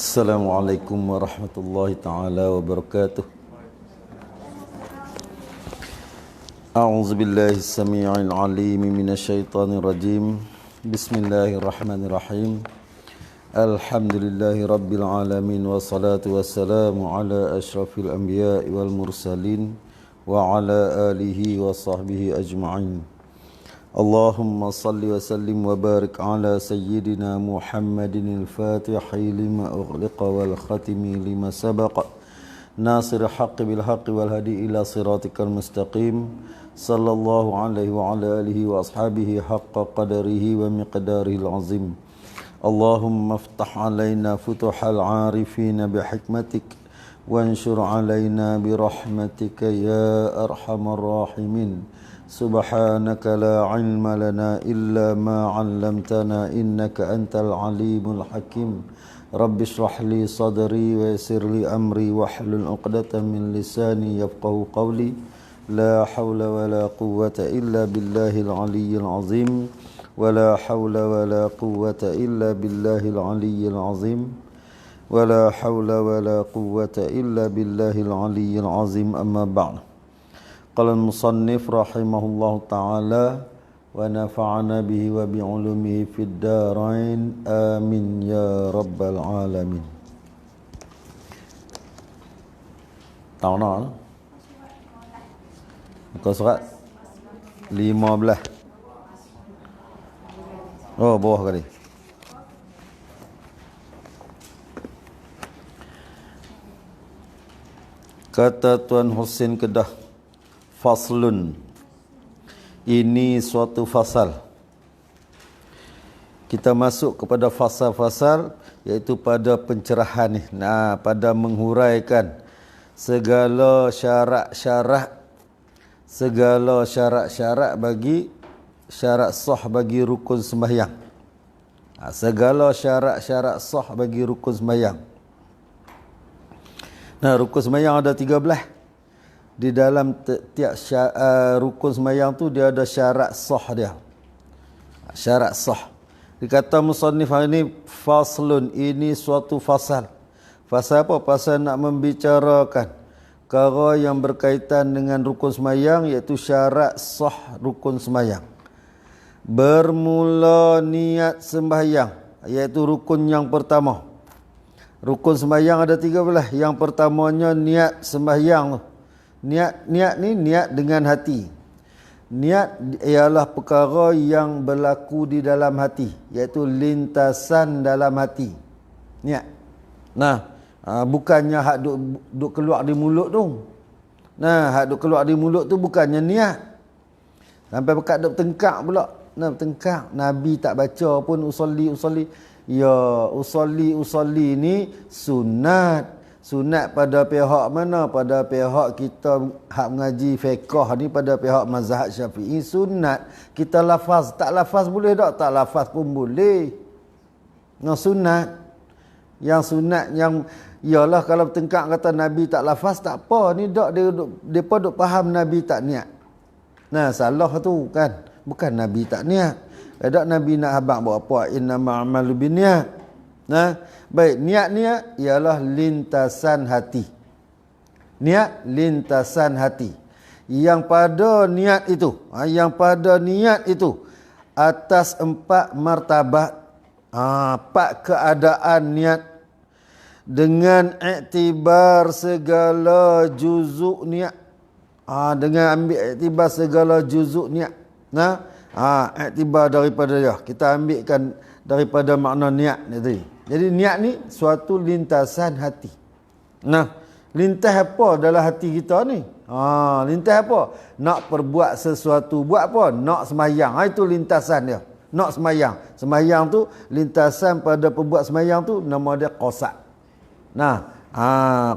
Assalamualaikum warahmatullahi taala wabarakatuh. A'udzu billahi samii'il 'aliim minasyaitonir rajim. Bismillahirrahmanirrahim. Alhamdulillahi rabbil alamin wassalatu wassalamu ala asyrafil anbiya'i wal mursalin wa ala alihi wa sahbihi ajma'in. Allahumma salli wa sallim wa barik ala sayyidina Muhammadin al-Fatihi lima ughliqa wal khatimi lima sabaqa nasir haqqi bil haqqi wal hadi ila siratikal mustaqim sallallahu alaihi wa ala alihi wa ashabihi haqqa qadarihi wa miqdarihi al-azim. Allahumma aftah alaina futuhal arifin bihikmatik wanshur alaina birahmatika ya arhamar rahimin. Subhanaka la ilma lana illa ma 'allamtana innaka antal alimul hakim. Rabbi shrah li sadri wa yassir li amri wahlul 'uqdatam min lisani yafqahu qawli. La hawla wa la quwwata illa billahil aliyyil azim. Wa la hawla wa la quwwata illa billahil aliyyil azim. Wa la hawla wa la quwwata illa billahil aliyyil azim. Amma ba'd. Qala al-musannif rahimahullahu ta'ala wa nafa'ana bihi wa bi'ulumihi fid darain amin ya rabbal alamin. Tahu nak? Muka surat 15. Oh, bawah kali. Kata Tuan Husin Kedah, faslun, ini suatu fasal. Kita masuk kepada fasal-fasal, iaitu pada pencerahan ni. Pada menghuraikan segala syarat-syarat bagi syarat sah bagi rukun sembahyang. Segala syarat-syarat sah bagi rukun sembahyang. Rukun sembahyang ada 13. Di dalam tiap rukun sembahyang tu dia ada syarat sah dia. Syarat sah. Dikata musannif ini faslun, ini suatu fasal. Fasal apa? Fasal nak membicarakan perkara yang berkaitan dengan rukun sembahyang, iaitu syarat sah rukun sembahyang. Bermula niat sembahyang, iaitu rukun yang pertama. Rukun sembahyang ada 13. Yang pertamanya niat sembahyang tu. Niat ni niat dengan hati. Niat ialah perkara yang berlaku di dalam hati, iaitu lintasan dalam hati. Niat. Bukannya hak duk keluar di mulut tu. Hak duk keluar di mulut tu bukannya niat. Sampai pekat duk tengkak pula. Tengkak. Nabi tak baca pun usolli. Ya, usolli ni sunat. Sunat pada pihak mana? Pada pihak kita hak mengaji fiqh ni, pada pihak mazhab Syafi'i sunat. Kita lafaz, tak lafaz boleh tak? Tak lafaz pun boleh. Sunat. Yang sunat yang ialah kalau bertengkak kata Nabi tak lafaz, tak apa. Ni dak depa duk faham Nabi tak niat. Salah tu kan. Bukan Nabi tak niat. Dak Nabi nak habaq buat apa? Innamal a'malu binniyat. Baik, niat ialah lintasan hati. Niat lintasan hati. Yang pada niat itu atas 4 martabat, 4 keadaan niat dengan iktibar segala juzuk niat. Dengan ambil iktibar segala juzuk niat. Iktibar daripada dia. Kita ambilkan daripada makna niat ni tadi. Jadi niat ni suatu lintasan hati. Lintas apa dalam hati kita ni? Lintas apa? Nak perbuat sesuatu. Buat apa? Nak semayang. Itu lintasan dia. Nak semayang. Semayang tu, lintasan pada perbuat semayang tu, nama dia qasad.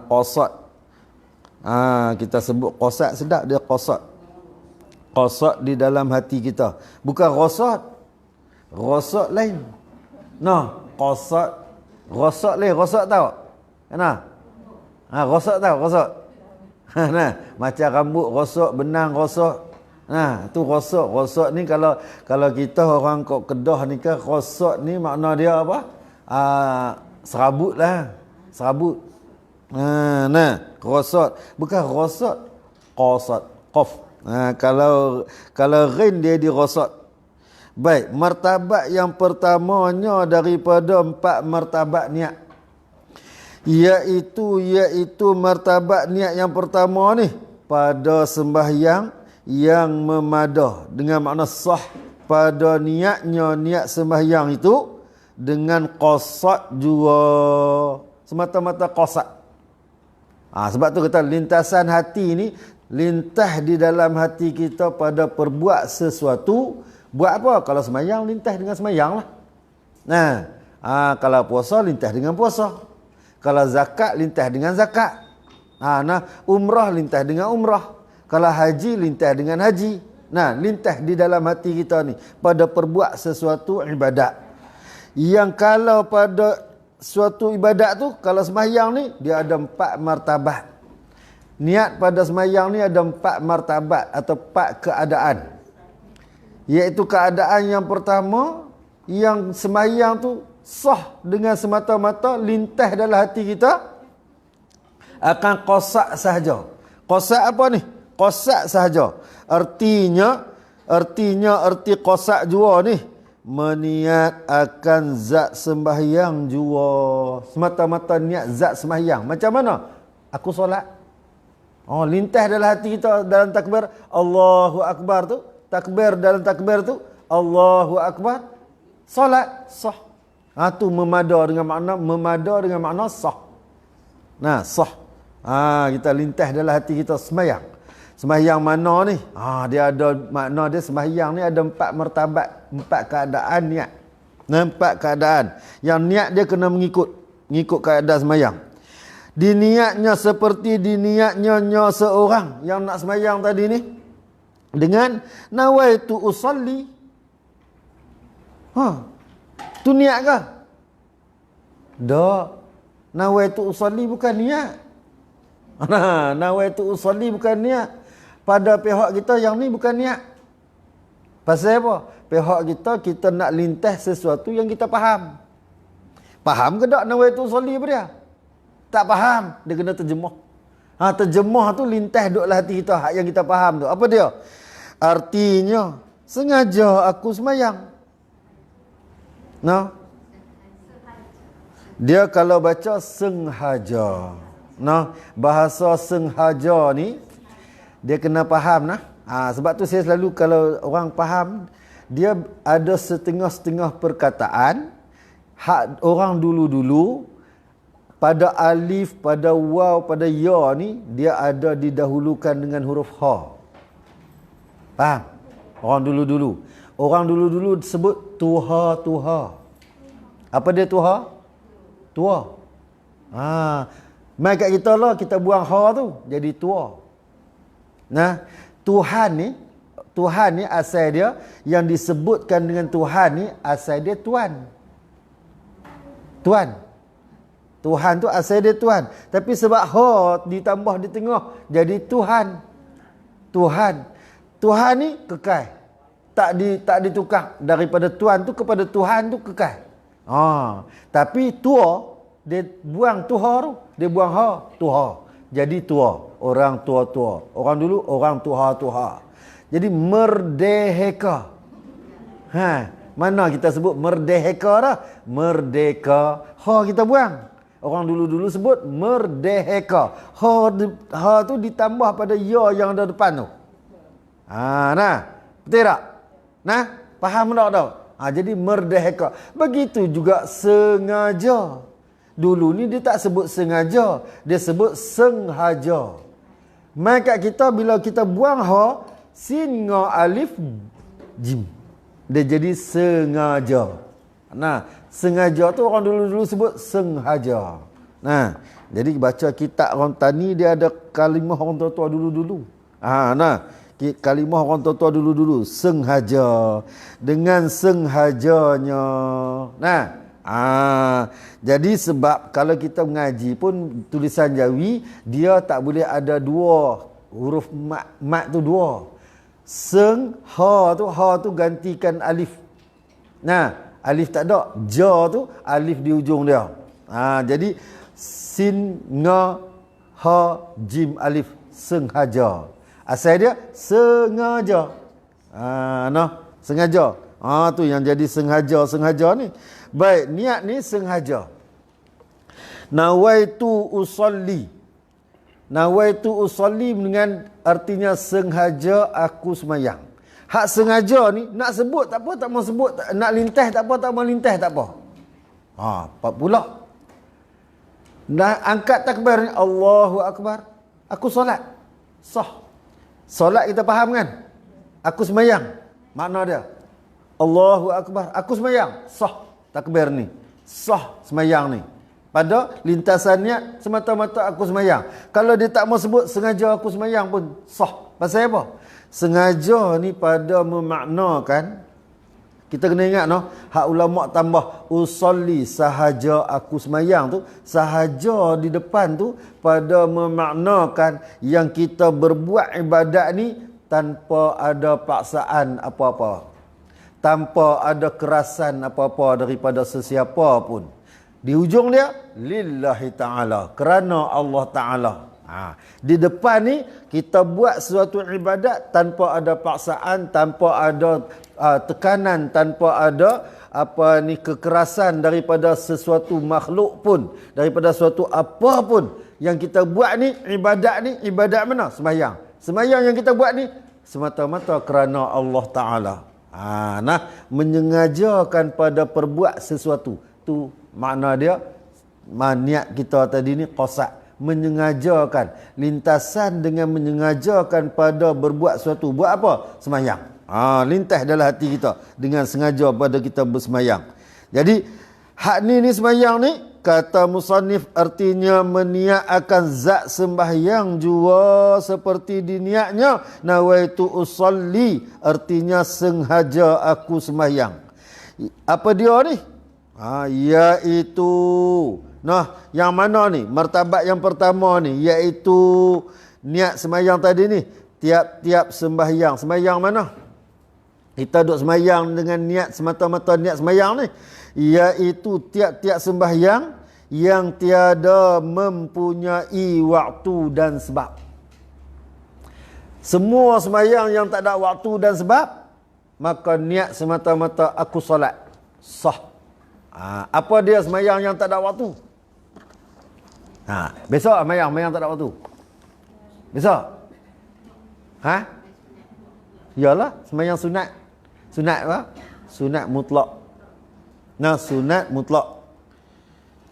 Qasad. Kita sebut qasad, sedap dia qasad. Qasad di dalam hati kita. Bukan rosad. Rosad lain. Qasad. Rosad lain. Rosad tahu? Rosad tahu? Rosad. Macam rambut rosok, benang rosok. Tu rosok. Rosok ni kalau kita orang kok Kedah ni kan, rosok ni makna dia apa? Serabut lah. Serabut. Rosot. Bukan rosot. Qasad. Qaf. Kalau ghin dia dirosot. Baik, martabat yang pertamanya daripada 4 martabat niat. Iaitu martabat niat yang pertama ni pada sembahyang yang memadah, dengan makna sah pada niat sembahyang itu dengan qasad jua, semata-mata qasad. Sebab tu kata lintasan hati ni, lintah di dalam hati kita pada perbuat sesuatu. Buat apa? Kalau sembahyang, lintah dengan sembahyang lah. Kalau puasa, lintah dengan puasa. Kalau zakat, lintah dengan zakat. Umrah, lintah dengan umrah. Kalau haji, lintah dengan haji. Lintah di dalam hati kita ni pada perbuat sesuatu ibadat. Yang kalau pada suatu ibadat tu, kalau sembahyang ni, dia ada 4 martabat. Niat pada sembahyang ni ada 4 martabat atau 4 keadaan. Iaitu keadaan yang pertama, yang sembahyang tu sah dengan semata-mata lintah dalam hati kita akan qasad sahaja. Qasad apa ni? Qasad sahaja. Artinya arti qasad jua ni meniat akan zat sembahyang jua. Semata-mata niat zat sembahyang. Macam mana? Aku solat. Lintah dalam hati kita dalam takbir Allahu Akbar tu. Takbir dalam takbir tu Allahu Akbar. Solat sah. Tu memada dengan makna sah. Sah. Kita lintah dalam hati kita sembahyang. Sembahyang mana ni? Dia ada makna dia, sembahyang ni ada 4 martabat, 4 keadaan niat. 4 keadaan. Yang niat dia kena mengikut keadaan sembahyang. Diniatnya seperti diniatnya seorang yang nak sembahyang tadi ni dengan nawaitu usalli. Tu niat ke? Tak. Nawaitu usalli bukan niat. Nawaitu usalli bukan niat. Pada pihak kita yang ni bukan niat. Pasal apa? Pihak kita nak lintas sesuatu yang kita faham. Faham ke tak nawaitu usalli apa dia? Tak faham, dia kena terjemah. Terjemah tu lintas duduklah hati kita, hak yang kita faham tu. Apa dia? Artinya sengaja aku sembahyang. Dia kalau baca sengaja. Bahasa sengaja ni dia kena faham sebab tu saya selalu kalau orang faham, dia ada setengah-setengah perkataan hak orang dulu-dulu pada alif, pada waw, pada ya ni dia ada didahulukan dengan huruf ha. Faham? Orang dulu-dulu sebut tuha. Apa dia tuha? Tua. Mai kat kita lah, kita buang ha tu jadi tua. Tuhan ni asal dia, yang disebutkan dengan Tuhan ni asal dia Tuan. Tuhan tu asal dia Tuan. Tapi sebab ha ditambah di tengah jadi Tuhan. Tuhan ni kekal. Tak ditukar daripada Tuan tu kepada Tuhan tu kekal. Tapi tua dia buang tuha tu, dia buang ha, tuha. Jadi tua, orang tua-tua. Orang dulu orang tuha. Jadi merdeka. Mana kita sebut merdeka dah? Merdeka. Ha kita buang. Orang dulu-dulu sebut merdeka. Ha tu ditambah pada ya yang ada depan tu. Betul tak? Faham tak? Jadi merdeka. Begitu juga sengaja. Dulu ni dia tak sebut sengaja, dia sebut sengaja. Maka kita bila kita buang ha, sin nga alif jim, dia jadi sengaja. Sengaja tu orang dulu-dulu sebut sengaja. Jadi baca kitab orang tani dia ada kalimah orang tua-tua dulu-dulu. Kalimah orang tua-tua dulu-dulu, sengaja, dengan sengajanya. Jadi sebab kalau kita mengaji pun tulisan Jawi, dia tak boleh ada dua huruf mat tu dua. Ha tu gantikan alif. Alif tak ada, ja tu alif di ujung dia. Jadi sin, nga, ha, jim, alif, sengaja. Asal dia sengaja. Sengaja. Tu yang jadi sengaja ni. Baik, niat ni sengaja. Nawaitu usolli. Nawaitu usolli dengan artinya sengaja aku semayang. Hak sengaja ni nak sebut tak apa, tak mau sebut, nak lintah tak apa, tak mau lintah tak apa. Apa pula? Nah, angkat takbir ni, Allahu Akbar. Aku solat. Sah. Solat kita faham kan? Aku semayang. Makna dia. Allahu Akbar. Aku semayang. Sah. Takbir ni. Sah semayang ni. Pada lintasannya semata-mata aku semayang. Kalau dia tak mau sebut sengaja aku semayang pun sah. Pasal apa? Sengaja ni pada memaknakan, kita kena ingat hak ulama tambah usolli sahaja aku semayang tu, sahaja di depan tu pada memaknakan yang kita berbuat ibadat ni tanpa ada paksaan apa-apa, tanpa ada kerasan apa-apa daripada sesiapa pun. Di ujung dia lillahi ta'ala, kerana Allah Ta'ala. Di depan ni kita buat sesuatu ibadat tanpa ada paksaan, tanpa ada tekanan, tanpa ada kekerasan daripada sesuatu makhluk pun, daripada sesuatu apa pun yang kita buat ni. Ibadat mana? Sembahyang. Sembahyang yang kita buat ni semata-mata kerana Allah Ta'ala. Menyengajakan pada perbuat sesuatu tu makna dia. Niat kita tadi ni qasad, menyengajakan, lintasan dengan menyengajakan pada berbuat sesuatu. Buat apa? Semayang. Lintas dalam hati kita dengan sengaja pada kita bersemayang. Jadi hak ni semayang ni, kata musannif, artinya meniat akan zat sembahyang jua seperti diniatnya. Nawaitu usolli, artinya sengaja aku sembahyang. Apa dia ni? Iaitu yang mana ni? Martabat yang pertama ni, iaitu niat sembahyang tadi ni. Tiap-tiap sembahyang. Sembahyang mana? Kita duduk sembahyang dengan niat semata-mata niat sembahyang ni, iaitu tiap-tiap sembahyang yang tiada mempunyai waktu dan sebab. Semua sembahyang yang tak ada waktu dan sebab, maka niat semata-mata aku solat, sah. Apa dia sembahyang yang tak ada waktu? Besok sembahyang tak ada waktu. Besok? Yalah, sembahyang sunat. Sunat apa? Sunat mutlak. Sunat mutlak.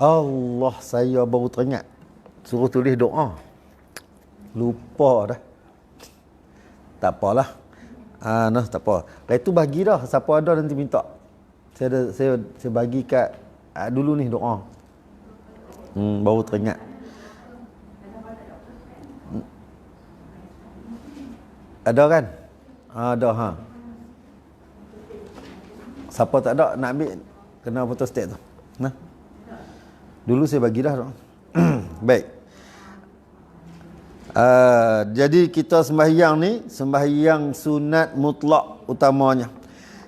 Allah, saya baru teringat. Suruh tulis doa. Lupa dah. Tak apalah. Tak apa. Lepas tu bagi dah. Siapa ada nanti minta. Saya bagi kat dulu ni doa. Baru teringat. Ada kan? Ada Siapa tak ada nak ambil, kena photostat tu. Dulu saya bagi dah. Baik. Jadi kita sembahyang ni, sembahyang sunat mutlak utamanya.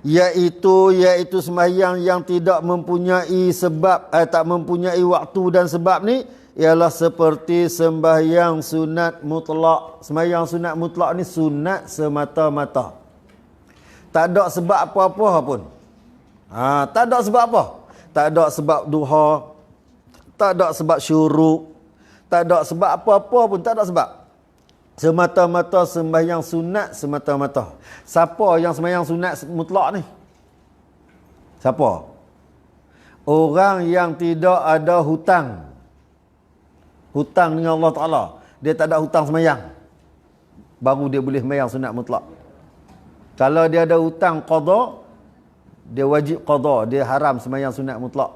Iaitu sembahyang yang tidak mempunyai sebab, tak mempunyai waktu dan sebab ni, ialah seperti sembahyang sunat mutlak. Sembahyang sunat mutlak ni sunat semata-mata. Tak ada sebab apa-apa pun. Tak ada sebab apa? Tak ada sebab duha, tak ada sebab syuruk, tak ada sebab apa-apa pun, tak ada sebab. Semata-mata sembahyang sunat semata-mata. Siapa yang sembahyang sunat mutlak ni? Siapa? Orang yang tidak ada hutang. Hutang dengan Allah Ta'ala. Dia tak ada hutang sembahyang, baru dia boleh sembahyang sunat mutlak. Kalau dia ada hutang qada, dia wajib qada, dia haram sembahyang sunat mutlak.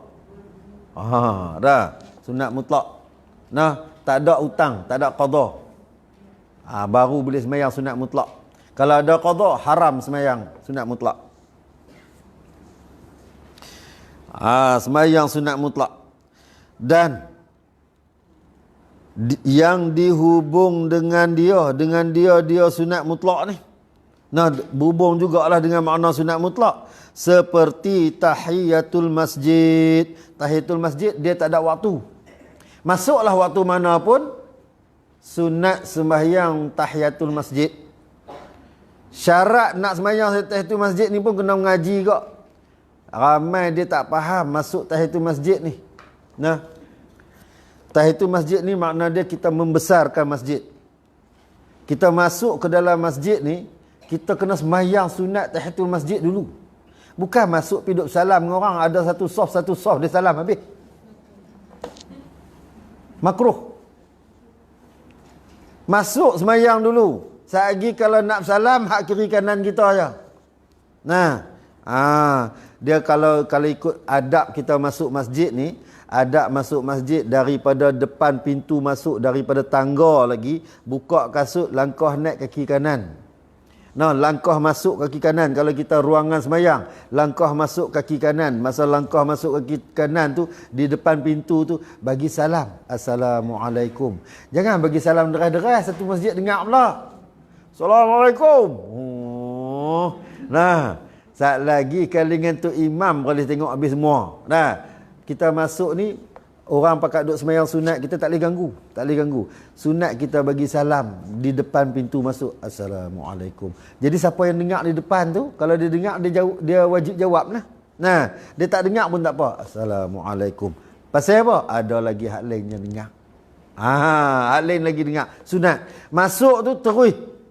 Dah, sunat mutlak. Tak ada hutang, tak ada qada, baru boleh sembahyang sunat mutlak. Kalau ada qada, haram sembahyang sunat mutlak. Sembahyang sunat mutlak. Dan yang dihubung dengan dia sunat mutlak ni, Nah, berhubung jugalah dengan makna sunat mutlak. Seperti tahiyatul masjid. Tahiyatul masjid dia tak ada waktu. Masuklah waktu mana pun, sunat sembahyang tahiyatul masjid. Syarat nak sembahyang tahiyatul masjid ni pun kena mengaji kok. Ramai dia tak faham masuk tahiyatul masjid ni. Nah, tahiyatul masjid ni makna dia kita membesarkan masjid. Kita masuk ke dalam masjid ni, kita kena sembahyang sunat tahiyatul masjid dulu. Bukan masuk pergi duduk salam dengan orang, ada satu soft dia salam habis. Makruh. Masuk sembahyang dulu. Selagi kalau nak salam, hak kiri kanan kita aja. Nah, dia kalau ikut adab kita masuk masjid ni, adab masuk masjid daripada depan pintu masuk, daripada tangga lagi, buka kasut, langkah naik kaki kanan. Nah, langkah masuk kaki kanan. Kalau kita ruangan sembahyang, langkah masuk kaki kanan. Masa langkah masuk kaki kanan tu, di depan pintu tu, bagi salam. Assalamualaikum. Jangan bagi salam deras-deras, satu masjid dengar pula. Assalamualaikum. Nah, saat lagi kalingan tu imam boleh tengok habis semua. Nah, kita masuk ni, orang pakat duduk sembahyang sunat, kita tak boleh ganggu. Tak boleh ganggu. Sunat kita bagi salam di depan pintu masuk. Assalamualaikum. Jadi siapa yang dengar di depan tu, kalau dia dengar, dia wajib jawab lah. Nah, dia tak dengar pun tak apa. Assalamualaikum. Pasal apa? Ada lagi hak lain yang dengar. Hak lain lagi dengar. Sunat. Masuk tu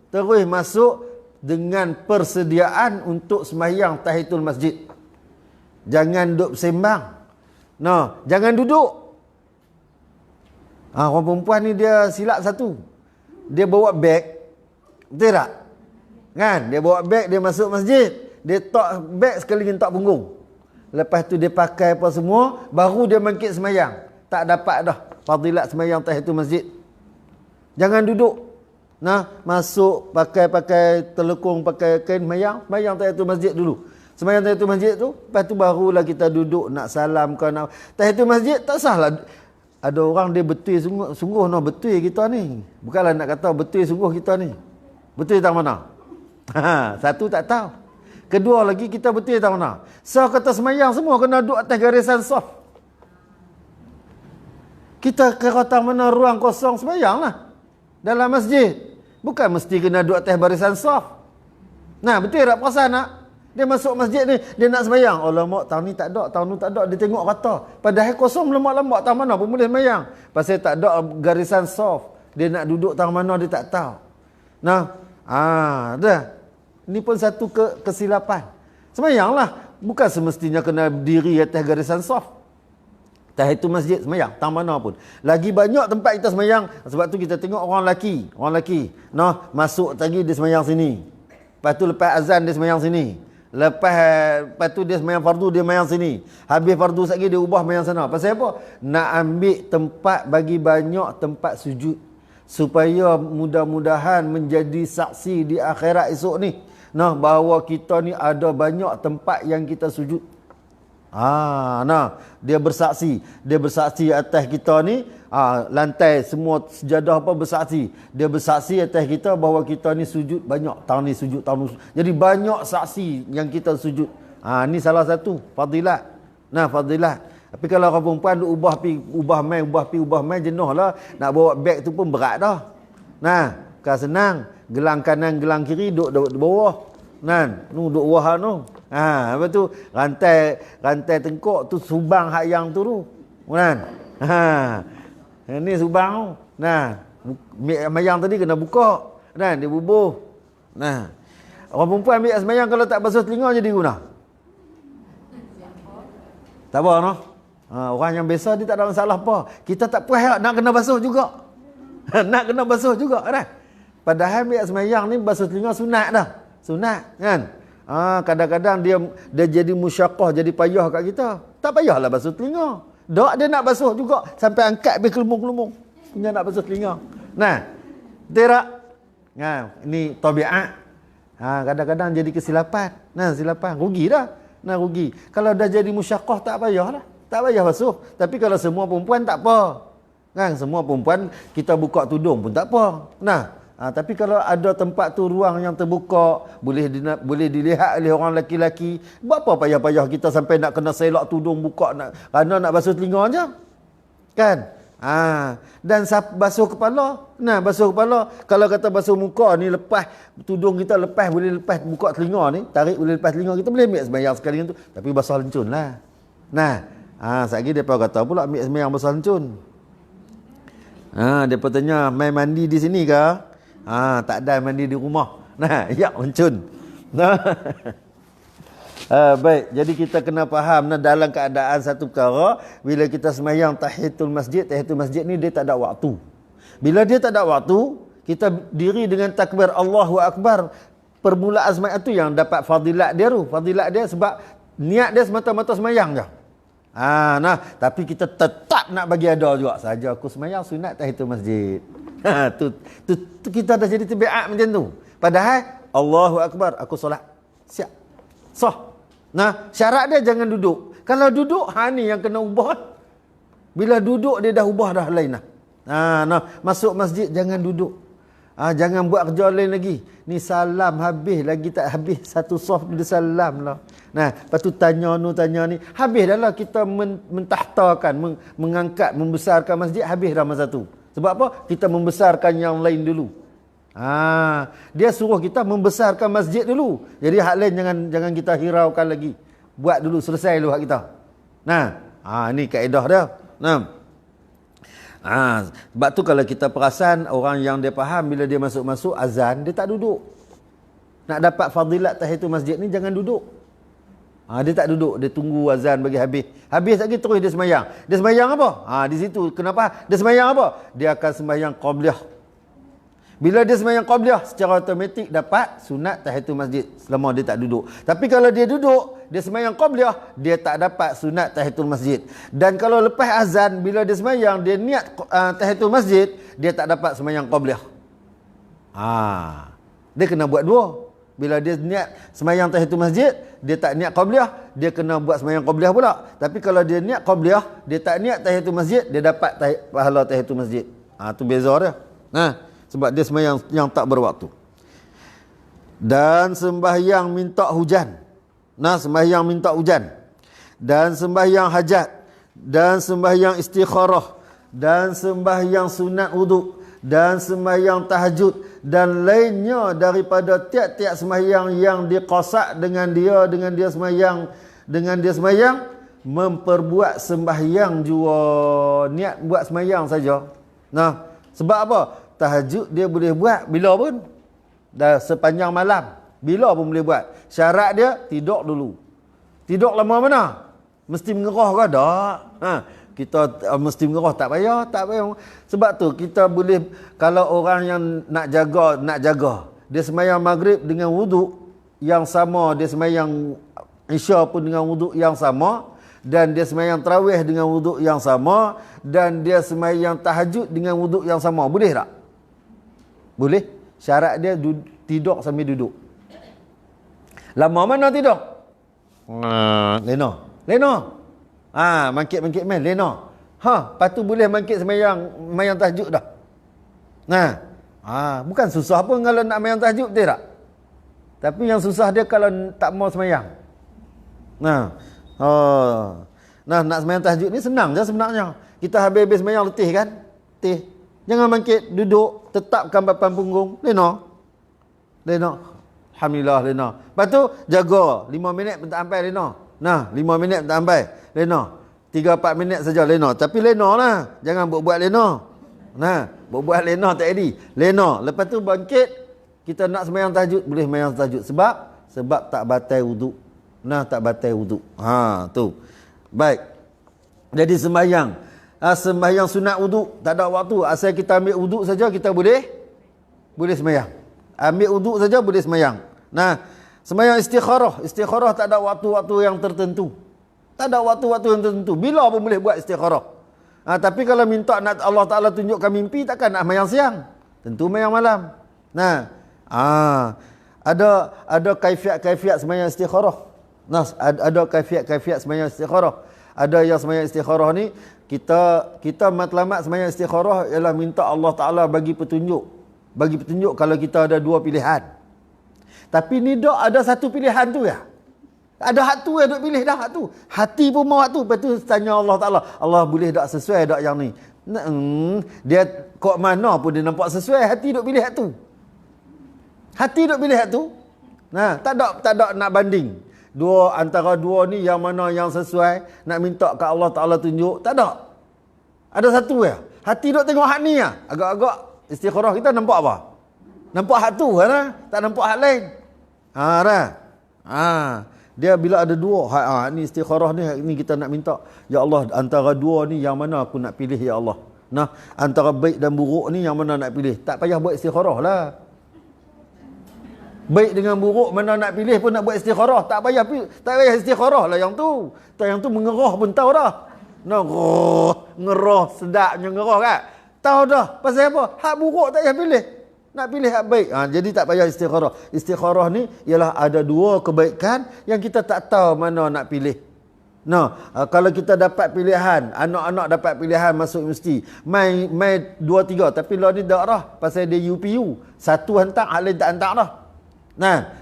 terus masuk dengan persediaan untuk sembahyang tahiyatul masjid. Jangan duduk sembang. No, jangan duduk. Orang perempuan ni dia silap satu. Dia bawa beg. Betul tak? Kan? Dia bawa beg, dia masuk masjid. Dia tak beg sekali tak punggung. Lepas tu dia pakai apa semua, baru dia bangkit sembahyang. Tak dapat dah fadilat sembahyang tahiyatul masjid. Jangan duduk. Nah, masuk pakai telekung, pakai kain sembahyang tahiyatul masjid dulu. Sembahyang tahiyatul masjid tu, lepas tu barulah kita duduk nak salam ke nak. Tahiyatul masjid tak sahlah. Ada orang dia betul sungguh betul kita ni. Bukanlah nak kata betul sungguh kita ni. Betul tak mana? Satu tak tahu. Kedua lagi kita betul tak mana? So kata sembahyang semua kena duduk atas garisan saf. Kita kira tak mana ruang kosong sembahyang lah. Dalam masjid. Bukan mesti kena duduk atas barisan saf. Nah, betul tak perasan nak? Dia masuk masjid ni, dia nak sembahyang. Oh, lemak, tahun ni tak ada, tahun ni tak ada. Dia tengok rata. Padahal kosong lemak-lemak, tahun mana pun boleh sembahyang. Pasal tak ada garisan soft. Dia nak duduk tahun mana, dia tak tahu. Nah, dah. Ini pun satu kesilapan. Sembahyanglah. Bukan semestinya kena diri atas garisan soft. Tahiyatul masjid sembahyang, tahun mana pun. Lagi banyak tempat kita sembahyang. Sebab tu kita tengok orang lelaki. Nah, masuk lagi dia sembahyang sini. Lepas tu lepas azan dia sembahyang sini. Lepas tu dia sembahyang fardu, dia sembahyang sini. Habis fardu lagi dia ubah sembahyang sana. Pasal apa? Nak ambil tempat, bagi banyak tempat sujud. Supaya mudah-mudahan menjadi saksi di akhirat esok ni. Nah, bahawa kita ni ada banyak tempat yang kita sujud. Dia bersaksi atas kita ni. Lantai semua sejadah apa bersaksi. Dia bersaksi atas kita bahawa kita ni sujud banyak. Tahun ni sujud, tahun ni sujud. Jadi banyak saksi yang kita sujud. Ni salah satu fadilat. Nah, fadilat. Tapi kalau orang perempuan ubah mai jenuh lah. Nak bawa beg tu pun berat dah. Nah, kan senang. Gelang kanan, gelang kiri duduk di bawah. Duduk bawah tu. Lepas tu rantai tengkok tu subang hak yang tu. Kan? Ni subang tu. Mayang tadi kena buka. Dia bubuh. Orang perempuan ambil semayang kalau tak basuh telinga jadi guna. Tak apa no? Orang yang biasa dia tak ada masalah apa. Kita tak puas nak kena basuh juga. Nak kena basuh juga kan? Padahal ambil semayang ni basuh telinga sunat dah. Sunat kan? Kadang-kadang dia jadi musyaqqah, jadi payah kat kita. Tak payahlah basuh telinga. Dia nak basuh juga sampai angkat habis kelumung-kelumung. Dia nak basuh telinga. Betul tak? Ini tabiat. Kadang-kadang jadi kesilapan. Silapan. Rugi dah. Rugi. Kalau dah jadi musyaqqah tak payahlah. Tak payah basuh. Tapi kalau semua perempuan tak apa. Semua perempuan kita buka tudung pun tak apa. Tapi kalau ada tempat tu ruang yang terbuka, boleh dilihat oleh orang lelaki-lelaki, buat apa payah-payah kita sampai nak kena selak tudung buka kerana nak basuh telinga aja. Kan? Dan basuh kepala. Nah, basuh kepala. Kalau kata basuh muka ni, lepas tudung kita lepas, boleh lepas buka telinga ni, tarik boleh lepas telinga kita, boleh ambil sembahyang sekali tu. Tapi basah lencun lah. Nah, sekali mereka kata pula ambil sembahyang basah lencun. Mereka tanya, main mandi di sini ke? Tak ada, mandi di rumah. Nah, ya lencun. Baik, jadi kita kena faham dalam keadaan satu perkara, bila kita sembahyang tahiyatul masjid ni dia tak ada waktu. Bila dia tak ada waktu, kita diri dengan takbir Allahu Akbar, permulaan sembahyang tu yang dapat fadilat dia tu. Fadilat dia sebab niat dia semata-mata sembahyang je. Tapi kita tetap nak bagi ada juga. Saja aku sembahyang sunat tahiyatul masjid. Tu kita dah jadi tabiat macam tu. Padahal Allahu Akbar, aku solat. Siap. Sah. Syarat dia jangan duduk. Kalau duduk, ni yang kena ubah. Bila duduk, dia dah ubah dah lain lah. Masuk masjid, jangan duduk. Jangan buat kerja lain lagi. Ni salam habis, lagi tak habis satu soft dia salam lah. Lepas tu tanya ni. Habis dah lah kita mentahtakan, mengangkat, membesarkan masjid. Habis dah masa tu. Sebab apa? Kita membesarkan yang lain dulu. Dia suruh kita membesarkan masjid dulu. Jadi hak lain jangan kita hiraukan lagi. Buat dulu, selesai dulu hak kita. Ni kaedah dia. Sebab tu kalau kita perasan orang yang dia faham bila dia masuk azan, dia tak duduk. Nak dapat fadilat tahiyatul masjid ni jangan duduk. Dia tak duduk, dia tunggu azan bagi habis. Habis lagi terus dia sembahyang. Dia sembahyang apa? Di situ kenapa? Dia sembahyang apa? Dia akan sembahyang qabliyah. Bila dia sembahyang qabliyah, secara automatik dapat sunat tahiyatul masjid selama dia tak duduk. Tapi kalau dia duduk, dia sembahyang qabliyah, dia tak dapat sunat tahiyatul masjid. Dan kalau lepas azan, bila dia sembahyang, dia niat tahiyatul masjid, dia tak dapat sembahyang qabliyah. Dia kena buat dua. Bila dia niat sembahyang tahiyatul masjid, dia tak niat qabliyah, dia kena buat sembahyang qabliyah pula. Tapi kalau dia niat qabliyah, dia tak niat tahiyatul masjid, dia dapat pahala tahiyatul masjid. Tu beza dia. Sebab dia sembahyang yang tak berwaktu. Dan sembahyang minta hujan. Sembahyang minta hujan. Dan sembahyang hajat. Dan sembahyang istikharah. Dan sembahyang sunat wuduk. Dan sembahyang tahajud. Dan lainnya daripada tiap-tiap sembahyang yang diqasak dengan dia sembahyang, memperbuat sembahyang jua. Niat buat sembahyang saja. Sebab apa? Tahajud dia boleh buat bila pun. Dah sepanjang malam. Bila pun boleh buat. Syarat dia, tidur dulu. Tidur lama mana? Mesti mengerah ke? Tak. Kita mesti mengerah. Tak payah. Sebab tu kita boleh, kalau orang yang nak jaga. Dia sembahyang maghrib dengan wuduk yang sama. Dia sembahyang isya pun dengan wuduk yang sama. Dan dia sembahyang tarawih dengan wuduk yang sama. Dan dia sembahyang tahajud dengan wuduk yang sama. Boleh tak? Boleh. Syarat dia tidur sambil duduk. Lama mana tidur? Lena. Mangkit main. Lena. Lepas tu boleh mangkit sembahyang tahajud dah. Bukan susah pun kalau nak sembahyang tahajud, betul tak? Tapi yang susah dia kalau tak mau sembahyang. Nak sembahyang tahajud ni senang je sebenarnya. Kita habis-habis sembahyang letih kan? Letih. Jangan bangkit, duduk, tetapkan papan punggung. Lena. Alhamdulillah, Lena. Lepas tu, jaga. 5 minit pun tak sampai, Lena. 5 minit pun tak sampai, Lena. 3-4 minit saja, Lena. Tapi Lena lah. Jangan buat-buat Lena. Buat-buat Lena tak jadi. Lena. Lepas tu bangkit, kita nak sembahyang tahajud, boleh sembahyang tahajud. Sebab tak batal wuduk. Tak batal wuduk. Tu. Baik. Jadi sembahyang sunat wuduk tak ada waktu. Asal kita ambil wuduk saja kita boleh sembahyang. Ambil wuduk saja boleh sembahyang. Sembahyang istikharah tak ada waktu-waktu yang tertentu. Tak ada waktu-waktu yang tertentu. Bila pun boleh buat istikharah. Tapi kalau minta nak Allah Taala tunjukkan mimpi, takkan nak sembahyang siang. Tentu sembahyang malam. Ada kaifiat sembahyang istikharah. Ada kaifiat sembahyang istikharah. Ada yang sembahyang istikharah ni kita matlamat sembahyang istikharah ialah minta Allah Taala bagi petunjuk bagi petunjuk kalau kita ada dua pilihan. Tapi ni dok ada satu pilihan tu ya. Ada hak tu yang dok pilih dah hak tu. Hati pun mau hak tu. Lepas tu tanya Allah Ta'ala, Allah boleh tak sesuai tak yang ni? Dia kok mana pun dia nampak sesuai, hati dok pilih hak tu. Hati dok pilih hak tu. Nah, tak ada nak banding. Antara dua ni yang mana yang sesuai, nak minta kat Allah Ta'ala tunjuk, tak ada. Ada satu ya. Hati dok tengok hak ni ya. Agak-agak istikharah kita nampak apa? Nampak hak tu kan? Tak nampak hak lain. Dia bila ada dua hak ni istikharah ni kita nak minta, ya Allah, antara dua ni yang mana aku nak pilih ya Allah. Nah, antara baik dan buruk ni yang mana nak pilih? Tak payah buat istikharah lah. Baik dengan buruk mana nak pilih pun nak buat istikharah. Tak payah istikharah lah yang tu. Yang tu mengerah pun tahu dah. Ngerah sedapnya ngerah kan. Tahu dah pasal apa? Hak buruk tak payah pilih. Nak pilih hak baik. Jadi tak payah istikharah. Istikharah ni ialah ada dua kebaikan yang kita tak tahu mana nak pilih. Kalau kita dapat pilihan, anak-anak dapat pilihan masuk universiti, mai 2-3, tapi lah ni tak dah pasal dia UPU. Satu hantar, hak lain tak hantar dah.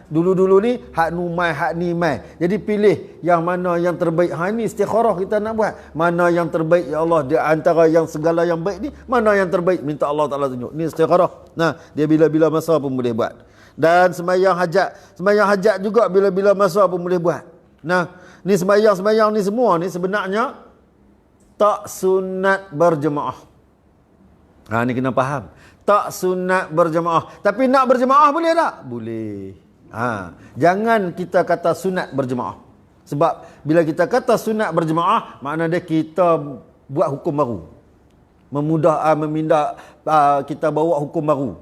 Dulu-dulu ni hak nu mai, hak ni mai. Jadi pilih yang mana yang terbaik. Ini istikharah kita nak buat. Mana yang terbaik ya Allah, di antara yang segala yang baik ni, mana yang terbaik, minta Allah Ta'ala tunjuk. Ni istikharah. Dia bila-bila masa pun boleh buat. Dan sembahyang hajat juga bila-bila masa pun boleh buat. Ni sembahyang ni semua ni sebenarnya tak sunat berjemaah. Ni kena faham. Tak sunat berjemaah. Tapi nak berjemaah boleh tak? Boleh. Jangan kita kata sunat berjemaah. Sebab bila kita kata sunat berjemaah, makna dia kita buat hukum baru. Memindah kita bawa hukum baru.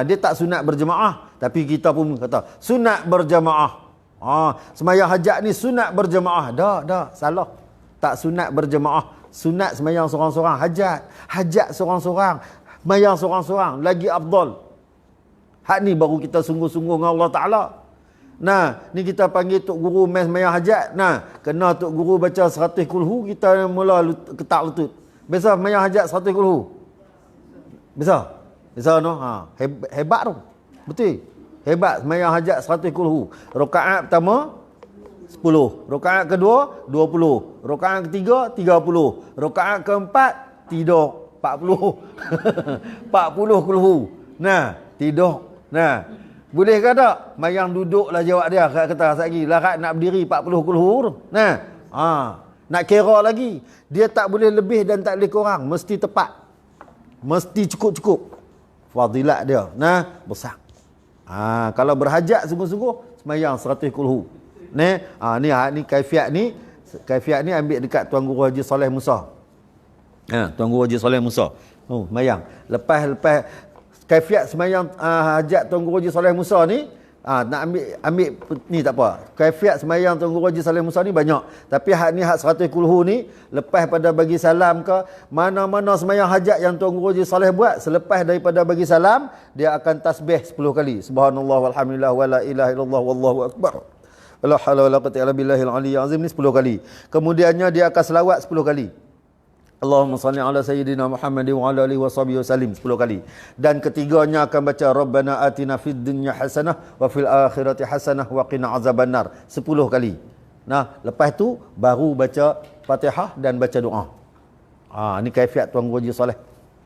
Dia tak sunat berjemaah, tapi kita pun kata sunat berjemaah. Sembahyang hajat ni sunat berjemaah. Dah, salah. Tak sunat berjemaah. Sunat sembahyang seorang-seorang. Hajat seorang-seorang. Sembahyang seorang-seorang lagi afdal. Hak ni baru kita sungguh-sungguh dengan Allah Ta'ala. Ni kita panggil tok guru mes sembahyang hajat. Kena tok guru baca 100 kulhu, kita mula ketak lutut. Biasa sembahyang hajat 100 kulhu. Biasa no. Hebat tu. Betul. Hebat sembahyang hajat 100 kulhu. Rakaat pertama 10, rakaat kedua 20, rakaat ketiga 30, rakaat keempat tidur 40 kulhu. Tidur. Boleh ke tak? Mayang duduklah jawab dia. Kata lagi larat nak berdiri 40 kulhu tu. Nak kira lagi. Dia tak boleh lebih dan tak boleh kurang. Mesti tepat. Mesti cukup-cukup. Fadilat dia. Besar. Kalau berhajat sungguh-sungguh, semayang 100 kulhu. Ni kaifiat ni ambil dekat Tuan Guru Haji Saleh Musa. Tuan Guru Haji Saleh Musa. Semayang. Lepas kaifiat semayang hajat Tuan Guru Haji Saleh Musa ni, nak ambil ni tak apa. Kaifiat semayang Tuan Guru Haji Saleh Musa ni banyak. Tapi hak ni hak 100 kulhu ni, lepas pada bagi salam ke, mana-mana semayang hajat yang Tuan Guru Haji Saleh buat, selepas daripada bagi salam, dia akan tasbih 10 kali. Subhanallah walhamdulillah wala ilaha illallah wallahu akbar. Wala haula wala quwwata illa billahil aliyyil azim ni 10 kali. Kemudiannya dia akan selawat 10 kali. Allahumma salli ala sayyidina Muhammadin wa ala alihi washabihi wasallim 10 kali. Dan ketiganya akan baca Rabbana atina fid dunya hasanah wa fil akhirati hasanah wa qina azabannar 10 kali. Lepas tu baru baca Fatihah dan baca doa. Ni kaifiat Tuan Guru Haji Saleh.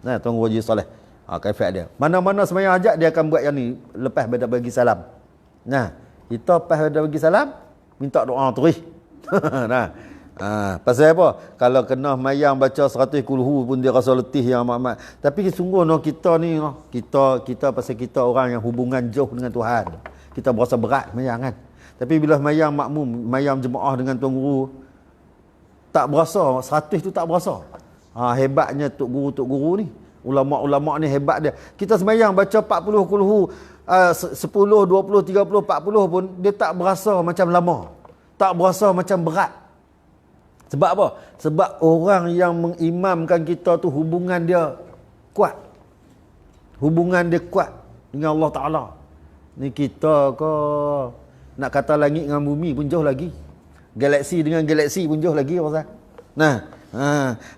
Tuan Guru Haji Saleh. Kaifiat dia. Mana-mana sembahyang hajat dia akan buat yang ni lepas pada bagi salam. Kita lepas pada bagi salam minta doa terus. Pasal apa? Kalau kena mayang baca 100 kulhu pun dia rasa letih yang amat-amat. Tapi sungguh kita ni kita pasal kita orang yang hubungan jauh dengan Tuhan. Kita berasa berat mayang kan. Tapi bila mayang makmum, mayang jemaah dengan Tuan Guru, tak berasa, 100 tu tak berasa. Hebatnya tok guru ni. Ulama-ulama ni hebat dia. Kita sembahyang baca 40 kulhu, 10, 20, 30, 40 pun dia tak berasa macam lama. Tak berasa macam berat. Sebab apa? Sebab orang yang mengimamkan kita tu hubungan dia kuat. Hubungan dia kuat dengan Allah Ta'ala. Ni kita ke nak kata langit dengan bumi pun jauh lagi. Galaksi dengan galaksi pun jauh lagi apa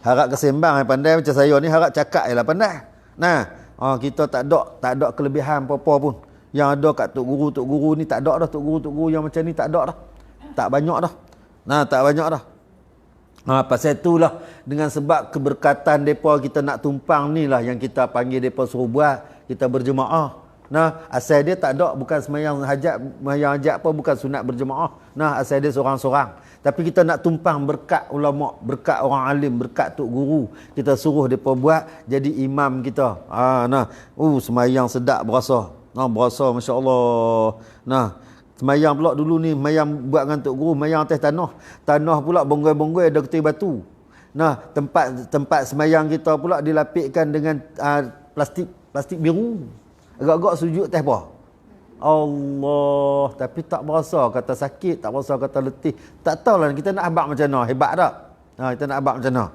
harap kesembang pandai macam saya ni, harap cakap je lah pandai. Kita tak ada kelebihan apa-apa pun. Yang ada kat tok guru ni tak ada dah. Tok guru yang macam ni tak ada dah. Tak banyak dah. Tak banyak dah. Pasal itulah dengan sebab keberkatan depa kita nak tumpang ni lah yang kita panggil depa suruh buat, kita berjemaah. Asal dia tak ada, bukan sembahyang hajat apa, bukan sunat berjemaah. Asal dia seorang-seorang. Tapi kita nak tumpang berkat ulama, berkat orang alim, berkat tok guru. Kita suruh depa buat jadi imam kita. Sembahyang sedap berasa. Berasa masya-Allah. Semayang pula dulu ni, semayang buat dengan tok guru, semayang atas tanah. Tanah pula bonggoi-bonggoi ada getih batu. Tempat semayang kita pula dilapikkan dengan plastik biru. Agak-agak sujud atas apa? Allah, tapi tak berasa kata sakit, tak berasa kata letih. Tak tahulah kita nak abang macam mana, hebat tak? Kita nak abang macam mana?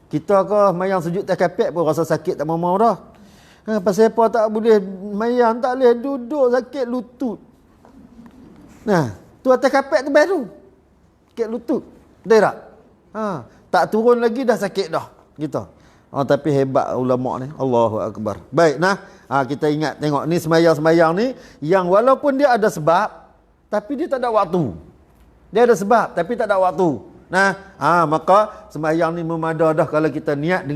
Kita ke semayang sujud atas kapek pun rasa sakit tak mau-mau dah. Pasal apa tak boleh semayang, tak boleh duduk sakit lutut. Tu atas kapek tu baru sakit lutut. Betul tak? Tak turun lagi dah sakit dah kita. Tapi hebat ulama ni. Allahu Akbar. Baik, kita ingat tengok ni semayang-semayang ni yang walaupun dia ada sebab tapi dia tak ada waktu. Dia ada sebab tapi tak ada waktu. Maka sembahyang ni memada dah kalau kita niat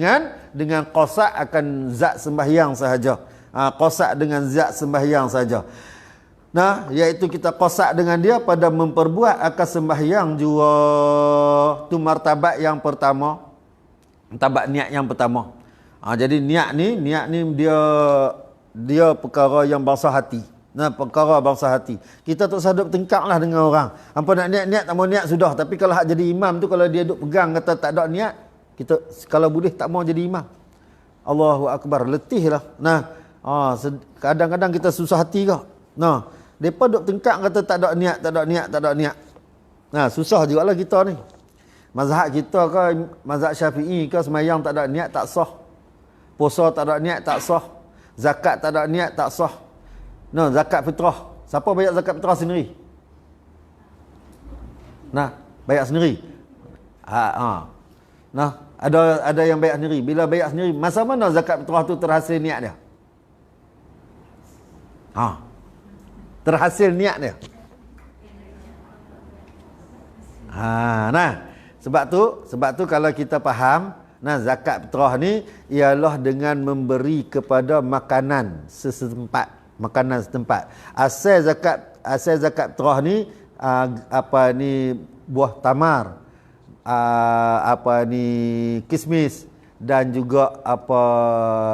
dengan qasak akan zat sembahyang sahaja. Qasak dengan zat sembahyang saja. Iaitu kita qasak dengan dia pada memperbuat akan sembahyang jua. Tu martabat yang pertama. Martabat niat yang pertama. Jadi niat ni dia perkara yang bangsa hati. Perkara bangsa hati. Kita tak sadap tengkaklah dengan orang. Hampa nak niat-niat tak mau niat sudah. Tapi kalau hak jadi imam tu, kalau dia duk pegang kata tak ada niat, kita kalau boleh tak mau jadi imam. Allahu Akbar, letih lah. Kadang-kadang kita susah hati ke. Mereka duk tengkak kata tak ada niat. Susah jugalah kita ni. Mazhab kita ke, mazhab Syafi'i ke, semayang tak ada niat tak sah. Puasa tak ada niat tak sah. Zakat tak ada niat tak sah. Zakat fitrah. Siapa bayar zakat fitrah sendiri? Bayar sendiri. Ada yang bayar sendiri. Bila bayar sendiri, masa mana zakat fitrah tu terhasil niat dia? Terhasil niat dia. Sebab tu kalau kita faham, zakat fitrah ni ialah dengan memberi kepada makanan setempat. Asal zakat fitrah ni buah tamar, kismis dan juga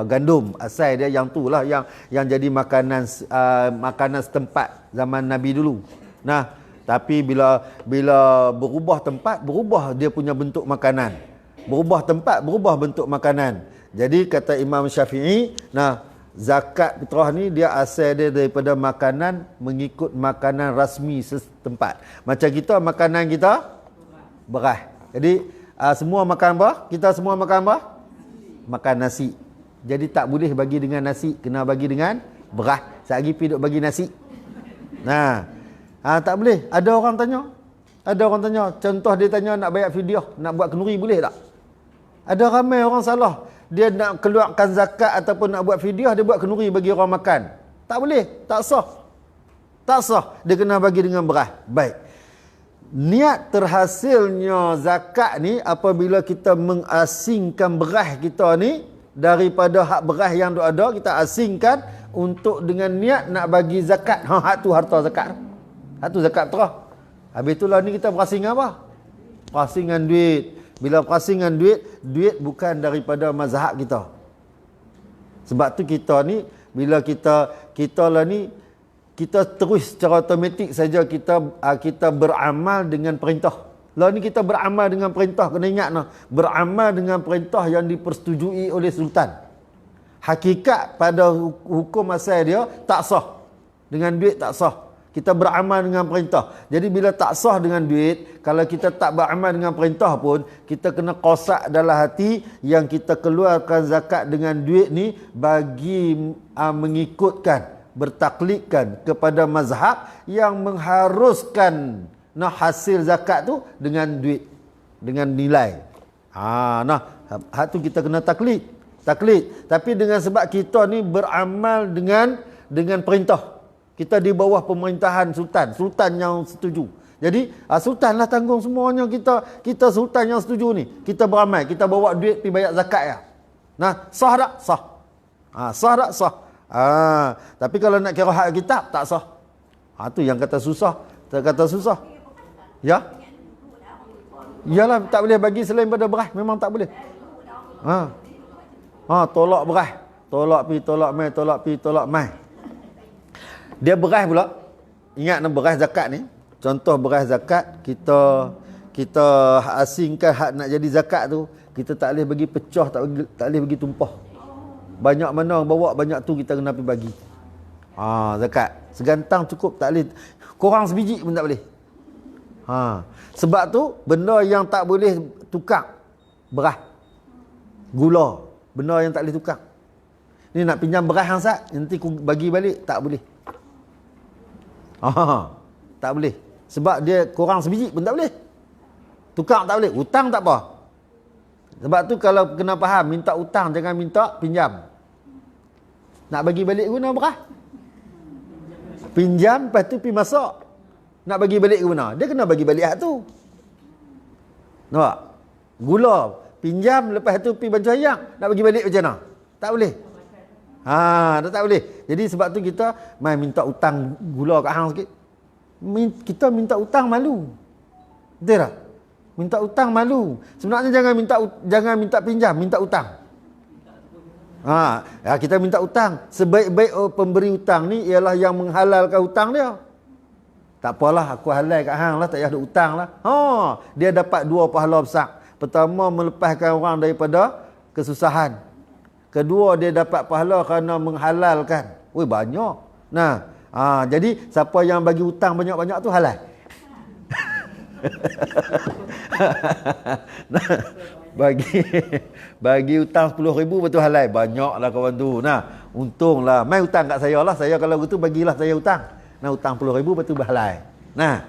gandum. Asal dia yang tu lah yang jadi makanan setempat zaman Nabi dulu. Tapi bila berubah tempat, berubah dia punya bentuk makanan. Berubah tempat, berubah bentuk makanan. Jadi kata Imam Syafi'i, zakat fitrah ni dia asal dia daripada makanan mengikut makanan rasmi setempat. Macam kita, makanan kita beras. Jadi semua makan apa? Kita semua makan apa? Makan nasi. Jadi tak boleh bagi dengan nasi, kena bagi dengan beras. Sehari pergi duk bagi nasi. Tak boleh. Ada orang tanya, contoh dia tanya nak bayar fidyah, nak buat kenduri boleh tak? Ada ramai orang salah. Dia nak keluarkan zakat ataupun nak buat fidyah, dia buat kenduri bagi orang makan. Tak boleh, tak sah. Dia kena bagi dengan beras. Baik. Niat terhasilnya zakat ni apabila kita mengasingkan beras kita ni daripada hak beras yang ada, kita asingkan untuk dengan niat nak bagi zakat. Hak tu harta zakat. Hak tu zakat fitrah. Habis itulah ni kita berasing apa? Berasingan duit. Bila berasingan duit bukan daripada mazhab kita. Sebab tu kita ni bila kita lah ni kita terus secara automatik saja kita beramal dengan perintah. Lah ni kita beramal dengan perintah, kena ingat beramal dengan perintah yang dipersetujui oleh sultan. Hakikat pada hukum asal dia tak sah. Dengan duit tak sah. Kita beramal dengan perintah. Jadi bila tak sah dengan duit, kalau kita tak beramal dengan perintah pun, kita kena qasak dalam hati yang kita keluarkan zakat dengan duit ni bagi mengikutkan, bertaklidkan kepada mazhab yang mengharuskan hasil zakat tu dengan duit, dengan nilai. Hak tu kita kena taklid. Taklid. Tapi dengan sebab kita ni beramal dengan perintah. Kita di bawah pemerintahan sultan. Sultan yang setuju. Jadi sultan lah tanggung semuanya. Kita sultan yang setuju ni. Kita beramal. Kita bawa duit pergi bayar zakat ya. Nah, sah tak? Sah. Sah tak? Sah. Tapi kalau nak kira hak kitab, tak sah. Tu yang kata susah. Tak kata susah. Ya? Iyalah, tak boleh bagi selain pada beras. Memang tak boleh. Tolak beras. Tolak pi, tolak mai, tolak pi, tolak mai. Dia beras pula. Ingat beras zakat ni. Contoh beras zakat, kita asingkan hak nak jadi zakat tu, kita tak boleh bagi pecah, tak boleh bagi tumpah. Banyak mana bawa, banyak tu kita kena pergi bagi. Zakat. Segantang cukup, tak boleh. Korang sebiji pun tak boleh. Sebab tu benda yang tak boleh tukar, beras, gula, benda yang tak boleh tukar. Ni nak pinjam beras hangsat, nanti ku bagi balik, tak boleh. Tak boleh. Sebab dia korang sebiji pun tak boleh. Tukar tak boleh. Hutang tak apa. Sebab tu kalau kena faham, minta hutang jangan minta pinjam. Nak bagi balik guna beras. Pinjam, lepas tu pergi masak. Nak bagi balik guna. Dia kena bagi balik hak tu. Nampak? Gula. Pinjam, lepas tu pergi baju ayam. Nak bagi balik macam mana? Tak boleh. Tak boleh. Jadi sebab tu kita main minta hutang gula kat hang sikit. Kita minta hutang malu. Betul tak? Minta hutang malu. Sebenarnya jangan minta pinjam, minta hutang. Kita minta hutang. Sebaik-baik pemberi hutang ni ialah yang menghalalkan hutang dia. Tak apalah, aku halal kat hang lah, tak payah ada hutang lah. Dia dapat dua pahala besar. Pertama, melepaskan orang daripada kesusahan. Kedua, dia dapat pahala kerana menghalalkan. Banyak. Nah, jadi siapa yang bagi hutang banyak-banyak tu halal. bagi hutang 10,000 betul halal. Banyaklah kawan tu. Nah, untunglah. Mai hutang kat saya lah. Saya kalau gitu bagilah saya hutang. Nah, hutang 10,000 betul berhalal. Nah,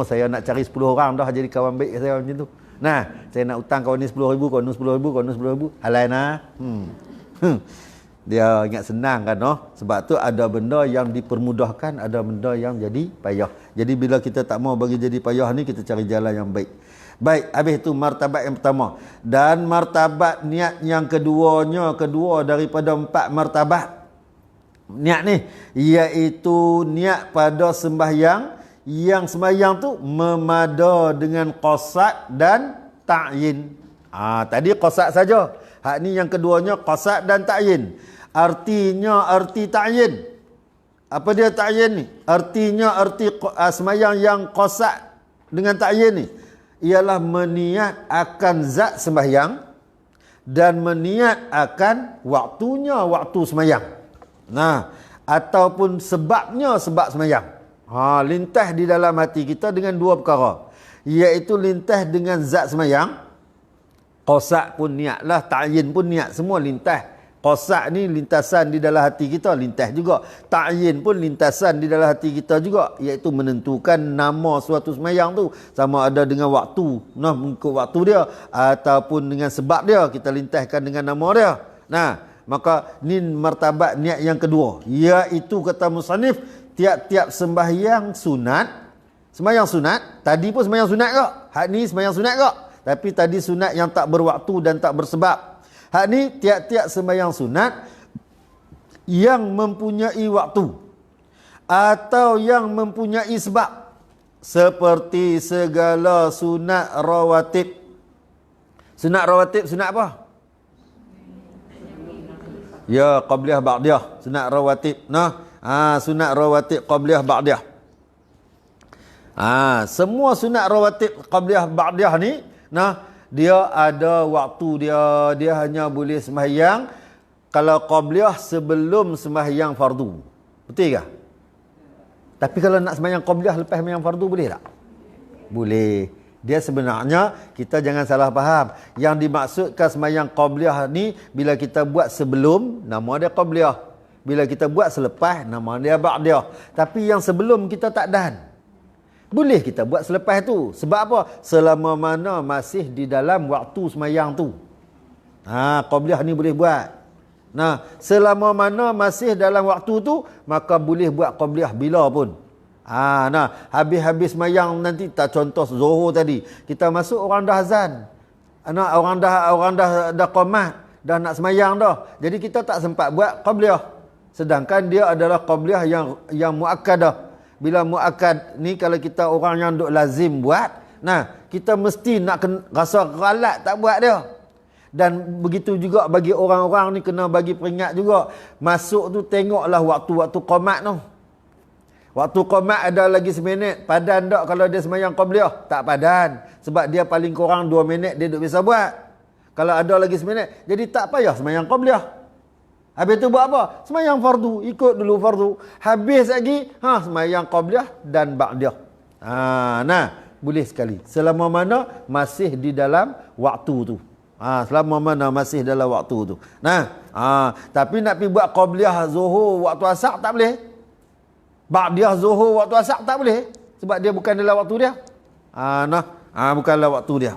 saya nak cari 10 orang dah jadi kawan baik saya macam tu. Nah, saya nak hutang kawan ni 10,000, kawan ni 10,000, kawan ni 10,000. Halal nah. Dia ingat senang kan, sebab tu ada benda yang dipermudahkan, ada benda yang jadi payah. Jadi bila kita tak mau bagi jadi payah ni, kita cari jalan yang baik. Baik, habis tu martabat yang pertama. Dan martabat niat yang kedua daripada 4 martabat niat ni, iaitu niat pada sembahyang, yang sembahyang tu memada dengan qasad dan ta'yin. Tadi qasad saja. Hak ni yang keduanya qasad dan ta'yin. Artinya arti ta'yin. Apa dia ta'yin ni? Artinya sembahyang yang qasad dengan ta'yin ni ialah meniat akan zat sembahyang dan meniat akan waktunya waktu sembahyang. Ataupun sebabnya sebab sembahyang. Lintas di dalam hati kita dengan dua perkara, iaitu lintas dengan zat sembahyang. Qasad pun niat lah, ta'yin pun niat, semua lintas. Qasad ni lintasan di dalam hati kita, lintas juga. Ta'yin pun lintasan di dalam hati kita juga, iaitu menentukan nama suatu sembahyang tu, sama ada dengan waktu, mengikut waktu dia, ataupun dengan sebab dia, kita lintaskan dengan nama dia. Maka ni martabat niat yang kedua, iaitu kata musannif, tiap-tiap sembahyang sunat. Sembahyang sunat, tadi pun sembahyang sunat ke? Hak ni sembahyang sunat ke? Tapi tadi sunat yang tak berwaktu dan tak bersebab. Hak ni tiap-tiap sembahyang sunat yang mempunyai waktu atau yang mempunyai sebab, seperti segala sunat rawatib. Sunat rawatib, sunat apa? Ya, qabliyah ba'diyah. Sunat rawatib. Sunat rawatib qabliyah ba'diyah. Semua sunat rawatib qabliyah ba'diyah ni, dia ada waktu dia. Dia hanya boleh sembahyang kalau qabliyah sebelum sembahyang fardu. Betul ke? Tapi kalau nak sembahyang qabliyah lepas sembahyang fardu, boleh tak? Boleh. Dia sebenarnya, kita jangan salah faham. Yang dimaksudkan sembahyang qabliyah ni, bila kita buat sebelum, nama dia qabliyah. Bila kita buat selepas, nama dia ba'diyah. Tapi yang sebelum kita tak dan. Boleh kita buat selepas tu. Sebab apa? Selama mana masih di dalam waktu sembahyang tu. Qabliyah ni boleh buat. Nah, selama mana masih dalam waktu tu, maka boleh buat qabliyah bila pun. Nah, habis-habis mayang nanti, tak contoh Zuhur tadi, kita masuk orang dah azan. Orang dah qamat, dah nak semayang dah. Jadi kita tak sempat buat qabliyah. Sedangkan dia adalah qabliyah yang muakkadah. Bila muakkad ni, kalau kita orang yang duk lazim buat, nah, kita mesti nak rasa ralat tak buat dia. Dan begitu juga bagi orang-orang ni, kena bagi peringat juga. Masuk tu tengoklah waktu-waktu qamat tu. Waktu qamat ada lagi seminit, padan tak kalau dia semayang qabliyah? Tak padan. Sebab dia paling kurang 2 minit dia duk biasa buat. Kalau ada lagi seminit, jadi tak payah semayang qabliyah. Habis tu buat apa? Semayang fardu, ikut dulu fardu. Habis lagi, semayang qabliyah dan ba'diyah. Nah, boleh sekali. Selama mana masih di dalam waktu tu. Selama mana masih dalam waktu tu. Nah, tapi nak pergi buat qabliyah Zuhur waktu asar tak boleh. Ba'diyah Zuhur waktu asar tak boleh. Sebab dia bukan dalam waktu dia. Bukan dalam waktu dia.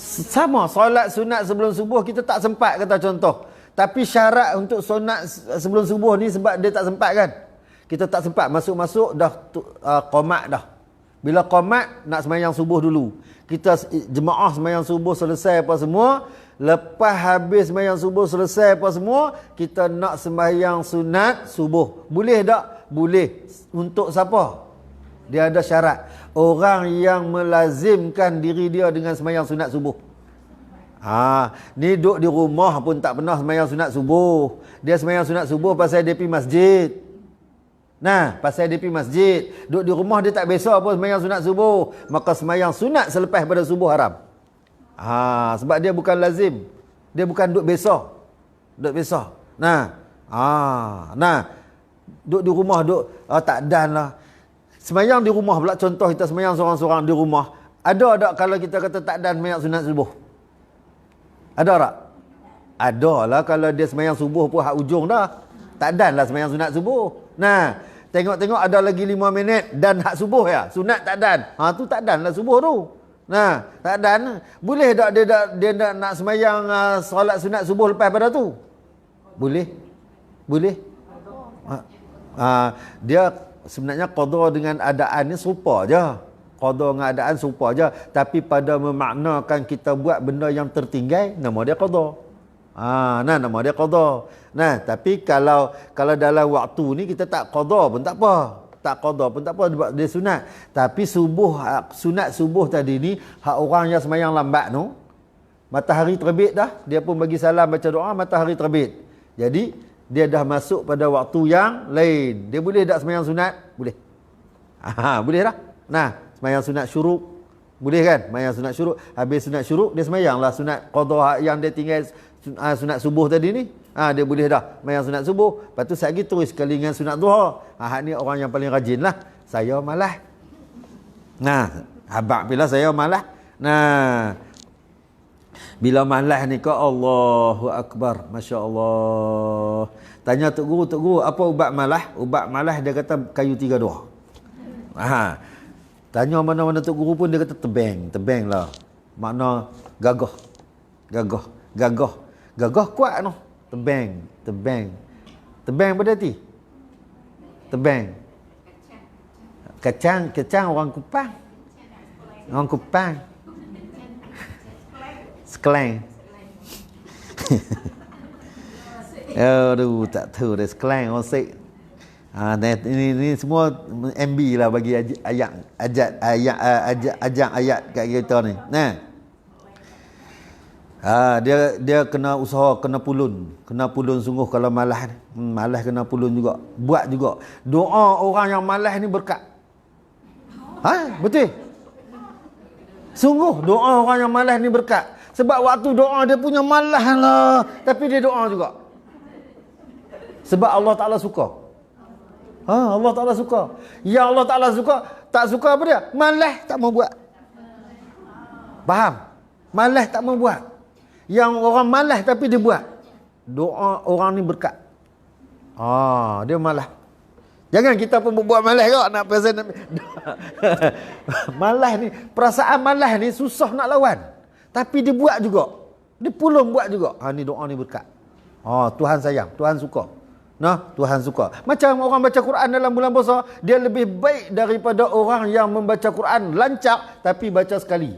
Sama, solat sunat sebelum subuh kita tak sempat kata contoh. Tapi syarat untuk sunat sebelum subuh ni sebab dia tak sempat kan. Kita tak sempat, masuk-masuk dah qamat dah. Bila qamat, nak semayang subuh dulu. Kita jemaah semayang subuh selesai apa semua. Lepas habis semayang subuh selesai apa semua, kita nak semayang sunat subuh. Boleh tak? Boleh. Untuk siapa? Dia ada syarat. Orang yang melazimkan diri dia dengan semayang sunat subuh. Ni duduk di rumah pun tak pernah semayang sunat subuh. Dia semayang sunat subuh pasal dia pergi masjid. Nah, pasal dia pergi masjid. Duduk di rumah dia tak biasa pun semayang sunat subuh. Maka semayang sunat selepas pada subuh haram. Sebab dia bukan lazim. Dia bukan duduk biasa. Duduk biasa. Duduk di rumah, tak dan lah. Semayang di rumah pula, contoh kita semayang seorang-seorang di rumah. Ada tak kalau kita kata tak dan semayang sunat subuh? Ada tak? Ada lah kalau dia semayang subuh pun hak ujung dah. Tak dan lah semayang sunat subuh. Nah, tengok-tengok ada lagi 5 minit dan hak subuh ya. Sunat tak dan. Tu tak dan lah subuh tu. Nah, tak dan. Boleh tak dia nak semayang solat sunat subuh lepas pada tu? Boleh. Boleh. Dia sebenarnya qada dengan adaan ni serupa je. Qada dengan adaan serupa je. Tapi pada memaknakan kita buat benda yang tertinggal, nama dia qada. Nama dia qada. Nah, tapi kalau dalam waktu ni kita tak qada pun tak apa. Tak qada pun tak apa sebab dia sunat. Tapi sunat subuh tadi ni, hak orang yang semayang lambat tu, matahari terbit dah, dia pun bagi salam baca doa, matahari terbit. Jadi dia dah masuk pada waktu yang lain. Dia boleh tak semayang sunat? Boleh. Boleh dah. Nah, semayang sunat syuruk. Boleh kan? Semayang sunat syuruk. Habis sunat syuruk, dia semayang lah sunat qada yang dia tinggal sunat subuh tadi ni. Dia boleh dah semayang sunat subuh. Lepas tu sekali terus sekali dengan sunat duha. Ni orang yang paling rajin lah. Saya malas. Habaq bila saya malas. Bila malas ni kau Allahu Akbar. Masya Allah. Tanya Tok Guru, apa ubat malas? Ubat malas dia kata kayu 32. Tanya mana-mana Tok Guru pun dia kata tebeng lah. Makna gagah. Gagah kuat noh. Tebeng pada hati. Tebeng. Kecang orang Kupang. Sekeleng. Aduh, tak tahu dah sekeleng orang sik. Ini semua MB lah bagi ayat kat kita ni. Dia kena usaha, kena pulun sungguh kalau malas ni. Malas kena pulun juga. Buat juga. Doa orang yang malas ni berkat. Betul? Sungguh doa orang yang malas ni berkat. Sebab waktu doa dia punya malas lah, tapi dia doa juga. Sebab Allah Ta'ala suka. Allah Ta'ala suka. Ya Allah Ta'ala suka. Tak suka apa dia? Malas tak mau buat. Faham? Malas tak mau buat. Yang orang malas tapi dia buat. Doa orang ni berkat. Dia malas. Jangan kita pun buat malas kau nak present. Malas ni, perasaan malas ni susah nak lawan. Tapi dia buat juga. Dia pulung buat juga. Ni doa ni berkat. Tuhan sayang, Tuhan suka. Tuhan suka. Macam orang baca Quran dalam bulan puasa, dia lebih baik daripada orang yang membaca Quran lancar tapi baca sekali.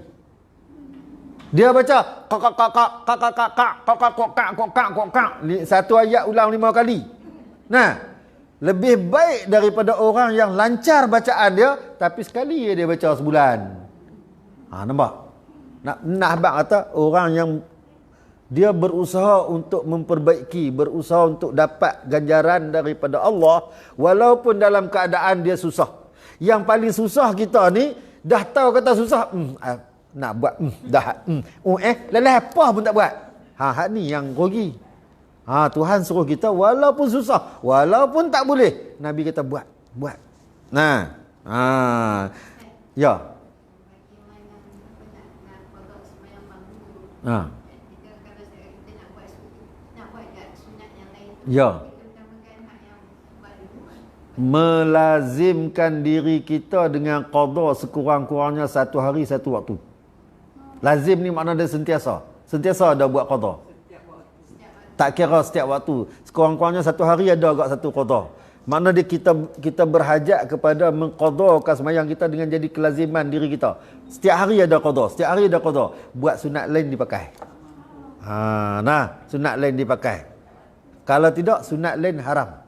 Dia baca satu ayat ulang 5 kali. Lebih baik daripada orang yang lancar bacaan dia tapi sekali dia baca sebulan. Nampak? Nak abang kata orang yang dia berusaha untuk memperbaiki, berusaha untuk dapat ganjaran daripada Allah walaupun dalam keadaan dia susah. Yang paling susah kita ni dah tahu kata susah, nak buat lelah apa pun tak buat. Hak ni yang rugi. Tuhan suruh kita walaupun susah, walaupun tak boleh, Nabi kata buat. Ya. Ya. Melazimkan diri kita dengan qada sekurang-kurangnya 1 hari 1 waktu. Lazim ni makna dia sentiasa. Sentiasa ada buat qada. Tak kira setiap waktu. Sekurang-kurangnya 1 hari ada agak 1 qada. Makna dia kita berhajat kepada mengqadakan sembahyang kita dengan jadi kelaziman diri kita. Setiap hari ada qada, setiap hari ada qada. Buat sunat lain dipakai. Sunat lain dipakai. Kalau tidak, sunat lain haram.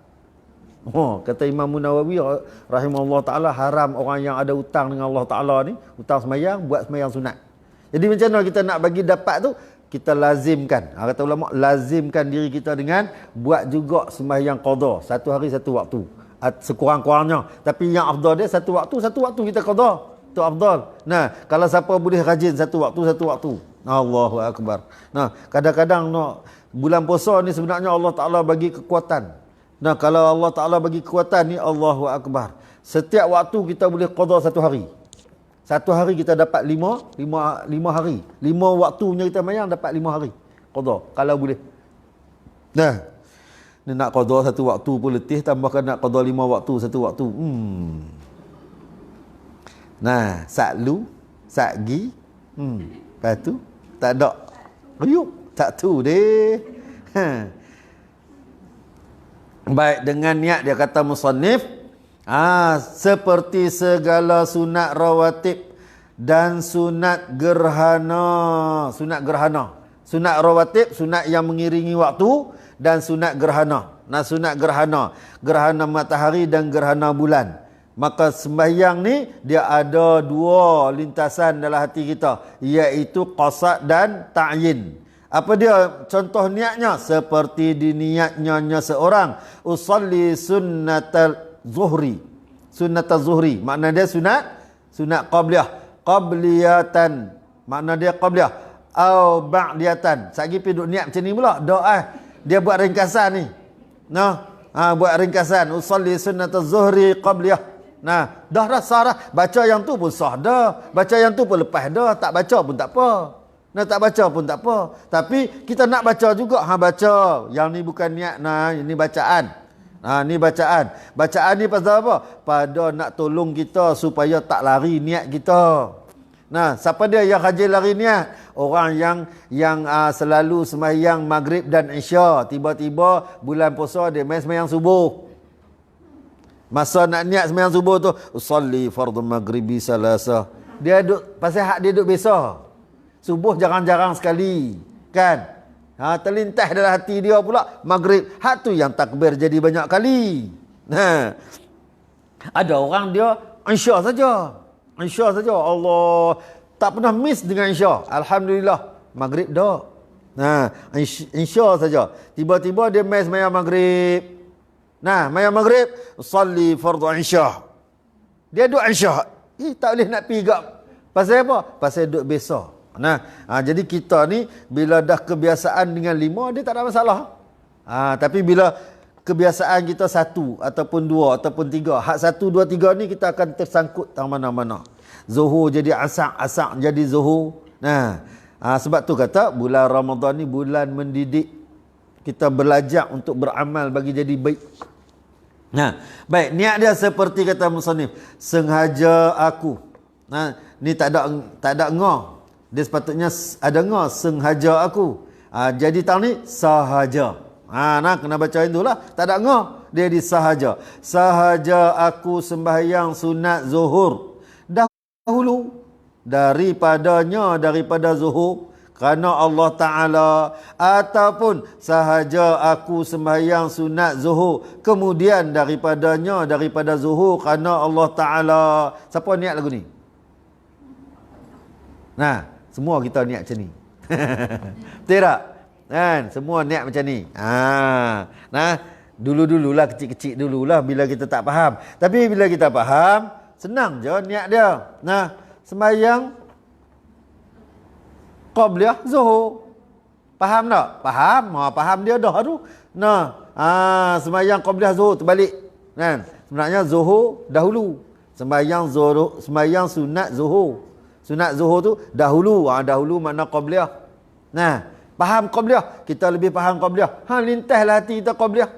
Kata Imam Nawawi rahimahullah ta'ala, haram orang yang ada hutang dengan Allah Ta'ala ni, hutang sembahyang, buat sembahyang sunat. Jadi macam mana kita nak bagi dapat tu? Kita lazimkan. Kata ulama, lazimkan diri kita dengan buat juga sembahyang qada. 1 hari 1 waktu. Sekurang-kurangnya. Tapi yang afdal dia 1 waktu kita qada. Itu afdal. Kalau siapa boleh rajin 1 waktu. Allahu Akbar. Kadang-kadang bulan puasa ni sebenarnya Allah Ta'ala bagi kekuatan. Kalau Allah Ta'ala bagi kekuatan ni, Allahu Akbar. Setiap waktu kita boleh qada 1 hari. 1 hari kita dapat 5 hari. 5 waktunya kita mayang dapat 5 hari. Qada. Kalau boleh. Ni nak qada 1 waktu pun letih, tambahkan nak qada 5 waktu 1 waktu. Saklu, sakgi. Lepas tu, tak ada. Riuk. Tak tu deh. Baik, dengan niat dia kata musannif, seperti segala sunat rawatib dan sunat gerhana. Sunat rawatib, sunat yang mengiringi waktu, dan sunat gerhana. Sunat gerhana matahari dan gerhana bulan. Maka sembahyang ni dia ada 2 lintasan dalam hati kita, iaitu qasad dan ta'yin. Apa dia contoh niatnya? Seperti diniatnya seorang usalli sunnatal zuhri. Makna dia sunat qabliyatan. Makna dia qabliyah au ba'diyatan. Sagi pergi duk niat macam ni pula. Doa dia buat ringkasan ni. Buat ringkasan usalli sunnatal zuhri qabliyah. Dah sah dah. Baca yang tu pun sah dah. Baca yang tu pun lepas dah. Tak baca pun tak apa. Tak baca pun tak apa. Tapi kita nak baca juga. Baca. Yang ni bukan niat. Ini bacaan. Ni bacaan. Bacaan ni pasal apa? Pada nak tolong kita supaya tak lari niat kita. Siapa dia yang rajin lari niat? Orang yang selalu sembahyang maghrib dan isya. Tiba-tiba bulan puasa dia main sembahyang subuh. Masa nak niat sembahyang subuh tu, usalli fardhu maghribi salasa. Dia duduk, pasal hak dia duduk biasa. Subuh jarang-jarang sekali, kan? Terlintas dalam hati dia pula maghrib. Hak tu yang takbir jadi banyak kali. Ada orang dia isya saja. Allah tak pernah miss dengan isya. Alhamdulillah. Maghrib dah. Isya saja. Tiba-tiba dia miss sembahyang maghrib. Sembahyang maghrib, salli fardhu isya. Dia duduk isya. Tak boleh nak pergi gap. Pasal apa? Pasal duduk biasa. Jadi kita ni bila dah kebiasaan dengan 5, dia tak ada masalah. Tapi bila kebiasaan kita 1 ataupun 2 ataupun 3, hak 1, 2, 3 ni kita akan tersangkut tang mana-mana. Zuhur jadi asak jadi zuhur. Sebab tu kata bulan Ramadan ni bulan mendidik kita belajar untuk beramal bagi jadi baik. Nah, baik, niat dia seperti kata musannif, sengaja aku. Nah, ni tak ada ngah. Dia sepatutnya ada ngah, sengaja aku. Jadi tang ni sahaja. Nah, kena baca itulah, tak ada ngah. Dia di sahaja. Sahaja aku sembahyang sunat zuhur dahulu daripada zuhur, kerana Allah Ta'ala, ataupun sahaja aku sembahyang sunat zuhur kemudian daripada zuhur kerana Allah Ta'ala. Siapa niat lagu ni? Nah, semua kita niat macam ni. Betul tak? Kan? Semua niat macam ni. Nah, dulu-dululah, kecil-kecil dululah bila kita tak faham. Tapi bila kita faham, senang je niat dia. Nah, sembahyang qabliyah zuhur. Faham tak? Faham. Faham dia dah tu. Nah, sembahyang qabliyah zuhur terbalik. Kan? Sebenarnya zuhur dahulu. Sembahyang sunat zuhur. Sunat zuhur tu dahulu. Dahulu makna qabliyah. Nah, faham qabliyah? Kita lebih faham qabliyah. Lintahlah hati kita qabliyah.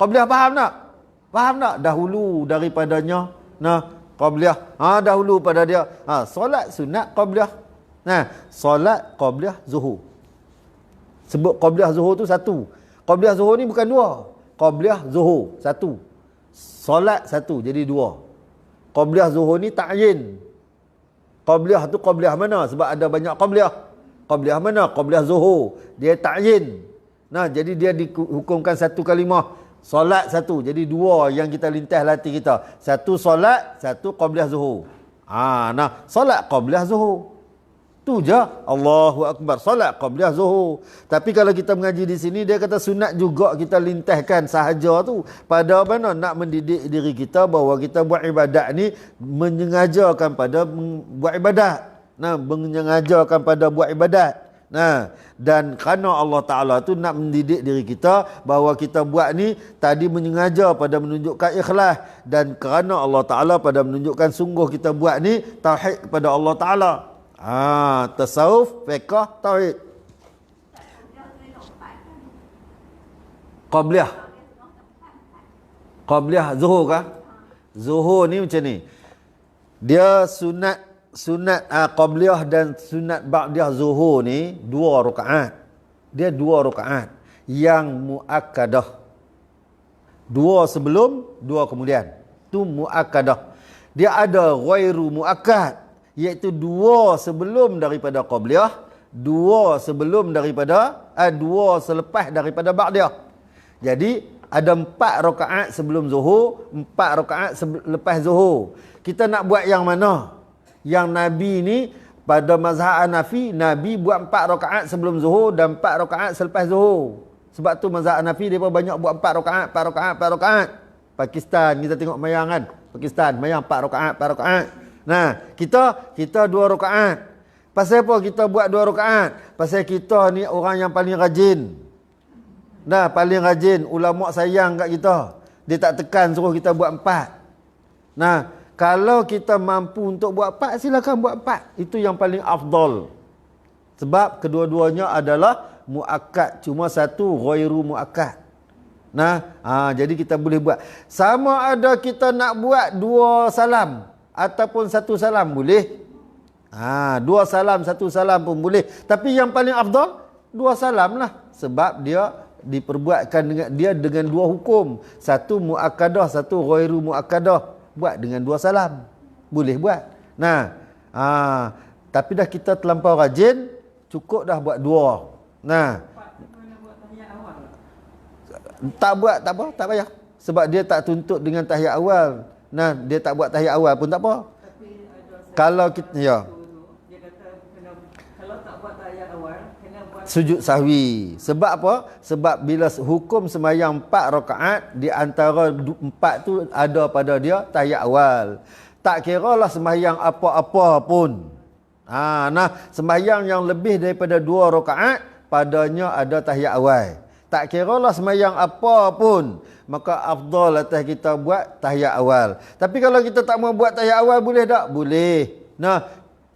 Qabliyah faham tak? Faham tak? Dahulu daripadanya. Nah, qabliyah. Dahulu pada dia. Solat sunat qabliyah. Nah, solat qabliyah zuhur. Sebut qabliyah zuhur tu satu. Qabliyah zuhur ni bukan dua. Qabliyah zuhur satu. Solat satu, jadi dua. Qabliyah zuhur ni ta'yin. Qabliyah tu qabliyah mana? Sebab ada banyak qabliyah. Qabliyah mana? Qabliyah zuhur. Dia ta'yin. Nah, jadi dia dihukumkan satu kalimah. Solat satu. Jadi dua yang kita lintas hati kita. Satu solat, satu qabliyah zuhur. Nah, solat qabliyah zuhur. Tu je. Allahu Akbar. Solat qabliyah zuhur. Tapi kalau kita mengaji di sini, dia kata sunat juga kita lintahkan sahaja tu. Pada mana? Nak mendidik diri kita bahawa kita buat ibadat ni menyengajakan pada buat ibadat. Nah, menyengajakan pada buat ibadat. Nah, dan kerana Allah Ta'ala tu nak mendidik diri kita bahawa kita buat ni tadi menyengaja pada menunjukkan ikhlas, dan kerana Allah Ta'ala pada menunjukkan sungguh kita buat ni tauhid kepada Allah Ta'ala. Tasawuf, fiqh, tauhid. Qabliyah zuhur kah? Zuhur ni macam ni. Dia sunat qabliyah dan sunat ba'diyah zuhur ni 2 rakaat. Dia 2 rakaat yang muakkadah. 2 sebelum, 2 kemudian. Tu muakkadah. Dia ada ghairu muakkad, iaitu 2 sebelum daripada qabliyah, 2 sebelum daripada 2 selepas daripada ba'diyah. Jadi ada 4 rakaat sebelum zuhur, 4 rakaat lepas zuhur. Kita nak buat yang mana? Yang Nabi ni pada mazhab Hanafi, Nabi buat 4 rakaat sebelum zuhur dan 4 rakaat selepas zuhur. Sebab tu mazhab Hanafi dia banyak buat 4 rakaat, 4 rakaat, 4 rakaat. Pakistan kita tengok mayang kan? Pakistan mayang 4 rakaat, 4 rakaat. Nah, kita 2 rakaat. Pasal apa kita buat 2 rakaat? Pasal kita ni orang yang paling rajin. Nah, paling rajin, ulama sayang kat kita. Dia tak tekan suruh kita buat 4. Nah, kalau kita mampu untuk buat 4, silakan buat 4. Itu yang paling afdal. Sebab kedua-duanya adalah muakkad, cuma satu ghairu muakkad. Nah, jadi kita boleh buat. Sama ada kita nak buat 2 salam ataupun 1 salam boleh. 2 salam, 1 salam pun boleh. Tapi yang paling afdal 2 salam lah. Sebab dia diperbuatkan dengan 2 hukum. Satu muakkadah, satu ghairu muakkadah. Buat dengan 2 salam. Boleh buat. Nah, tapi dah kita terlampau rajin, cukup dah buat 2. Nah, tak buat, tak apa, tak payah. Sebab dia tak tuntut dengan tahiyat awal. Nah, dia tak buat tahiyat awal pun tak apa. Kalau kita, ya. Dia kata kalau tak buat tahiyat awal, kena buat sujud sahwi. Sebab apa? Sebab bila hukum sembahyang 4 rakaat, di antara 4 tu ada pada dia tahiyat awal. Tak kiralah sembahyang apa-apa pun. Nah, sembahyang yang lebih daripada 2 rakaat, padanya ada tahiyat awal. Tak kiralah sembahyang apa pun, maka afdal atas kita buat tahiyat awal. Tapi kalau kita tak mau buat tahiyat awal, boleh tak? Boleh. Nah,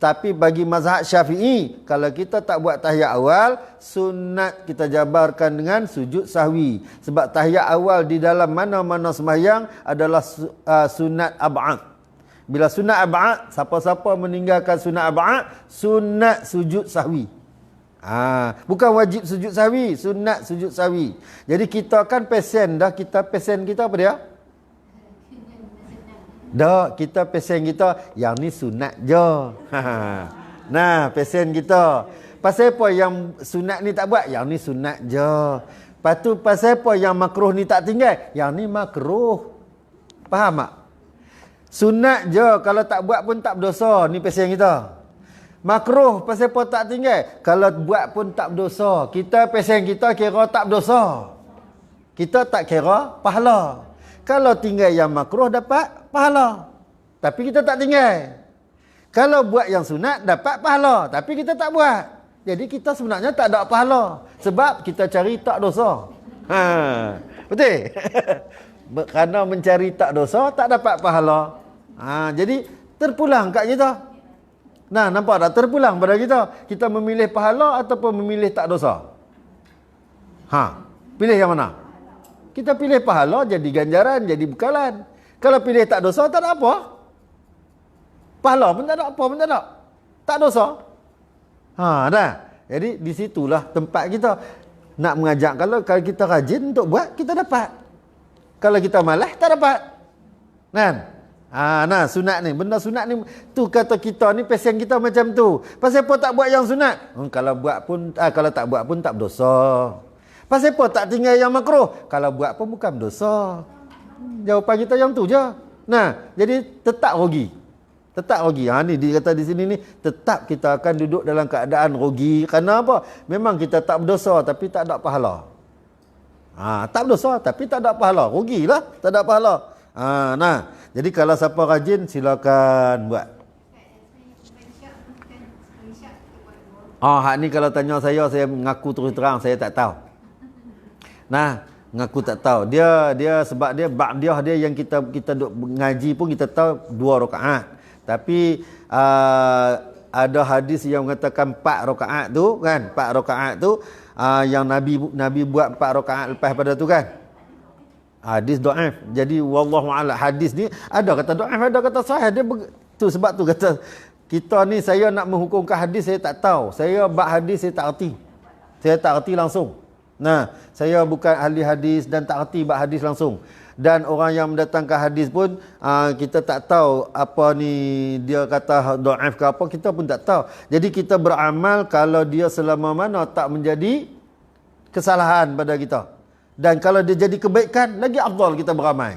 Tapi bagi mazhab Syafi'i, kalau kita tak buat tahiyat awal, sunat kita jabarkan dengan sujud sahwi. Sebab tahiyat awal di dalam mana-mana sembahyang adalah sunat ab'ad. Bila sunat ab'ad, siapa-siapa meninggalkan sunat ab'ad, sunat sujud sahwi. Bukan wajib sujud sahwi, sunat sujud sahwi. Jadi kita kan pesen dah, pesen kita apa dia? Dah, kita pesen kita yang ni sunat je. Nah, pesen kita. Pasal apa yang sunat ni tak buat? Yang ni sunat je. Lepas tu pasal apa yang makruh ni tak tinggal? Yang ni makruh. Faham tak? Sunat je, kalau tak buat pun tak berdosa. Ni pesen kita. Makruh pasal apa tak tinggal? Kalau buat pun tak berdosa. Kita pesen kita kira tak berdosa. Kita tak kira pahala. Kalau tinggal yang makruh dapat pahala. Tapi kita tak tinggal. Kalau buat yang sunat dapat pahala. Tapi kita tak buat. Jadi kita sebenarnya tak ada pahala. Sebab kita cari tak dosa. Betul? Kerana mencari tak dosa tak dapat pahala. Jadi terpulang kat kita. Nah, nampak tak? Terpulang pada kita. Kita memilih pahala ataupun memilih tak dosa? Pilih yang mana? Kita pilih pahala jadi ganjaran, jadi bekalan. Kalau pilih tak dosa, tak ada apa. Pahala pun tak ada, apa pun tak ada. Tak dosa. Dah. Jadi di situlah tempat kita nak mengajak. Kalau kita rajin untuk buat, kita dapat. Kalau kita malas, tak dapat. Kan? Sunat ni. Benda sunat ni, tu kata kita ni, pesen kita macam tu. Pasal apa tak buat yang sunat? Kalau buat pun, kalau tak buat pun tak berdosa. Pasal apa tak tinggal yang makruh? Kalau buat pun bukan dosa. Jawapan kita yang tu je. Nah, jadi tetap rugi. Tetap rugi. Ni dia kata di sini ni, tetap kita akan duduk dalam keadaan rugi. Kerana apa? Memang kita tak berdosa tapi tak ada pahala. Tak berdosa tapi tak ada pahala. Rugilah, tak ada pahala. Jadi kalau siapa rajin, silakan buat. Hak ni kalau tanya saya mengaku terus terang saya tak tahu. Ngaku tak tahu. Dia sebab dia yang kita duk ngaji pun kita tahu 2 rakaat. Tapi ada hadis yang mengatakan 4 rakaat tu kan, 4 rakaat tu yang Nabi buat 4 rakaat lepas pada tu kan. Hadis dhaif. Jadi wallahu a'lam, hadis ni ada kata dhaif, ada kata sahih. Dia tu sebab tu kata kita ni, saya nak menghukumkan hadis saya tak tahu. Saya bab hadis saya tak erti. Saya tak erti langsung. Saya bukan ahli hadis dan tak erti bab hadis langsung. Dan orang yang mendatangkan hadis pun kita tak tahu apa ni dia kata dhaif ke apa, kita pun tak tahu. Jadi kita beramal kalau dia selama mana tak menjadi kesalahan pada kita. Dan kalau dia jadi kebaikan, lagi afdal kita beramal.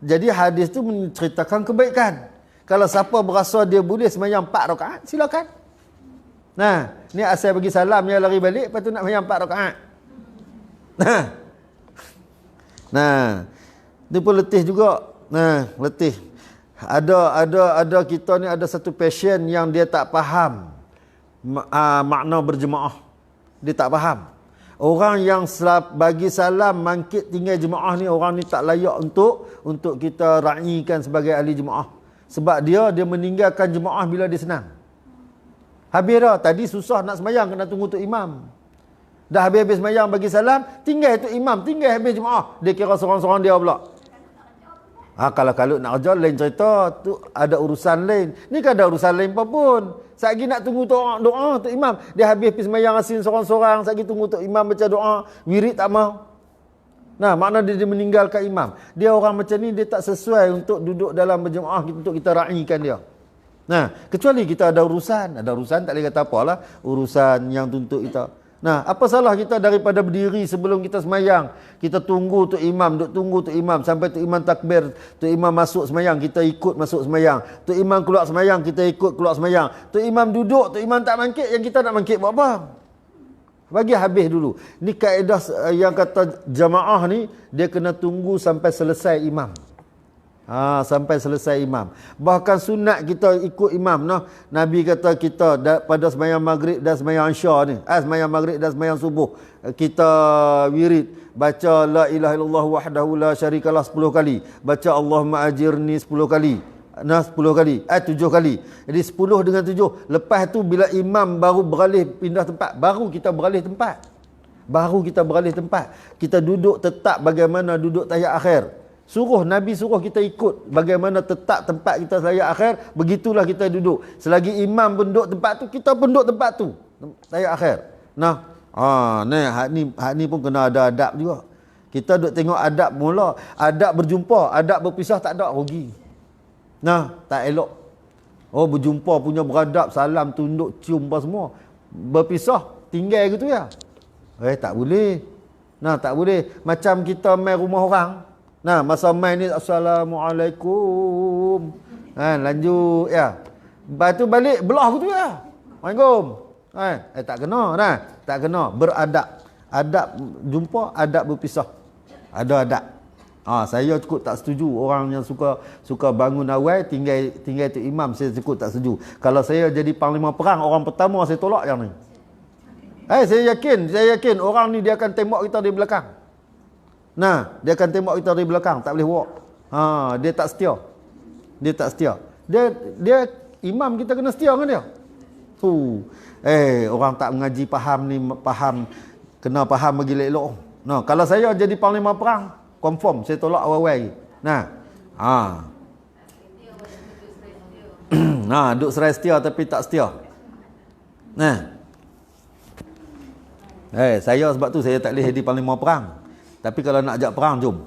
Jadi hadis tu menceritakan kebaikan. Kalau siapa berasa dia boleh sembahyang 4 rakaat, silakan. Ni asal bagi salam dia lari balik, lepas tu nak sembahyang 4 rakaat. Dia pun letih juga. Letih. Ada kita ni ada satu pasien yang dia tak faham makna berjemaah. Dia tak faham. Orang yang bagi salam mangkit tinggal jemaah ni, orang ni tak layak untuk kita raikan sebagai ahli jemaah. Sebab dia meninggalkan jemaah bila dia senang. Habis dah, tadi susah nak sembahyang, kena tunggu tu imam. Dah habis-habis sembahyang bagi salam, tinggal tu imam, tinggal habis jemaah. Dia kira seorang-seorang dia pula. Kalau nak kerja lain cerita, tu ada urusan lain. Ni kan ada urusan lain apa pun. Satgi nak tunggu doa tu imam. Dia habis sembahyang asin seorang-seorang, satgi tunggu tu imam baca doa, wirid tak mau. Makna dia meninggalkan imam. Dia orang macam ni, dia tak sesuai untuk duduk dalam berjemaah untuk kita raikan dia. Kecuali kita ada urusan tak boleh kata apalah, urusan yang tuntut kita. Apa salah kita daripada berdiri sebelum kita sembahyang, kita tunggu tu imam sampai tu imam takbir, tu imam masuk sembahyang, kita ikut masuk sembahyang, tu imam keluar sembahyang, kita ikut keluar sembahyang, tu imam duduk, tu imam tak bangkit, yang kita nak bangkit buat apa? Bagi habis dulu. Ni kaedah yang kata jamaah ni, dia kena tunggu sampai selesai imam. Sampai selesai imam. Bahkan sunat kita ikut imam. Nabi kata kita pada sembahyang maghrib dan sembahyang isya ni, sembahyang maghrib dan sembahyang subuh, kita wirid, baca la ilaha illallah wahdahu la syarikalah 10 kali, baca Allahumma ajirni 10 kali. 10 kali, 7 kali. Jadi 10 dengan 7. Lepas tu bila imam baru beralih pindah tempat, baru kita beralih tempat. Kita duduk tetap bagaimana duduk tahiyat akhir. Nabi suruh kita ikut bagaimana tetap tempat kita tahiyat akhir, begitulah kita duduk. Selagi imam pun duduk tempat tu, kita pun duduk tempat tu. Tahiyat akhir. Hak ni pun kena ada adab juga. Kita duk tengok adab mula, adab berjumpa, adab berpisah tak ada, rugi. Tak elok. Berjumpa punya beradab, salam, tunduk, cium apa semua. Berpisah, tinggal gitu ya. Tak boleh. Tak boleh. Macam kita main rumah orang. Masa main ni, Assalamualaikum. Lanjut ya. Lepas tu balik, belah gitu ya. Assalamualaikum. Tak kena. Tak kena. Beradab. Adab jumpa, adab berpisah. Ada adab. Saya cukup tak setuju orang yang suka bangun awal tinggal tu imam, saya cukup tak setuju. Kalau saya jadi panglima perang, orang pertama saya tolak yang ni. Saya yakin orang ni dia akan tembak kita dari belakang. Dia akan tembak kita dari belakang, tak boleh walk. Dia tak setia. Dia imam, kita kena setia dengan dia. Orang tak mengaji kena faham bagi elok. Kalau saya jadi panglima perang, confirm saya tolak awal-awal lagi. Duk serai setia tapi tak setia. Saya sebab tu saya tak boleh jadi panglima perang. Tapi kalau nak ajak perang, jom.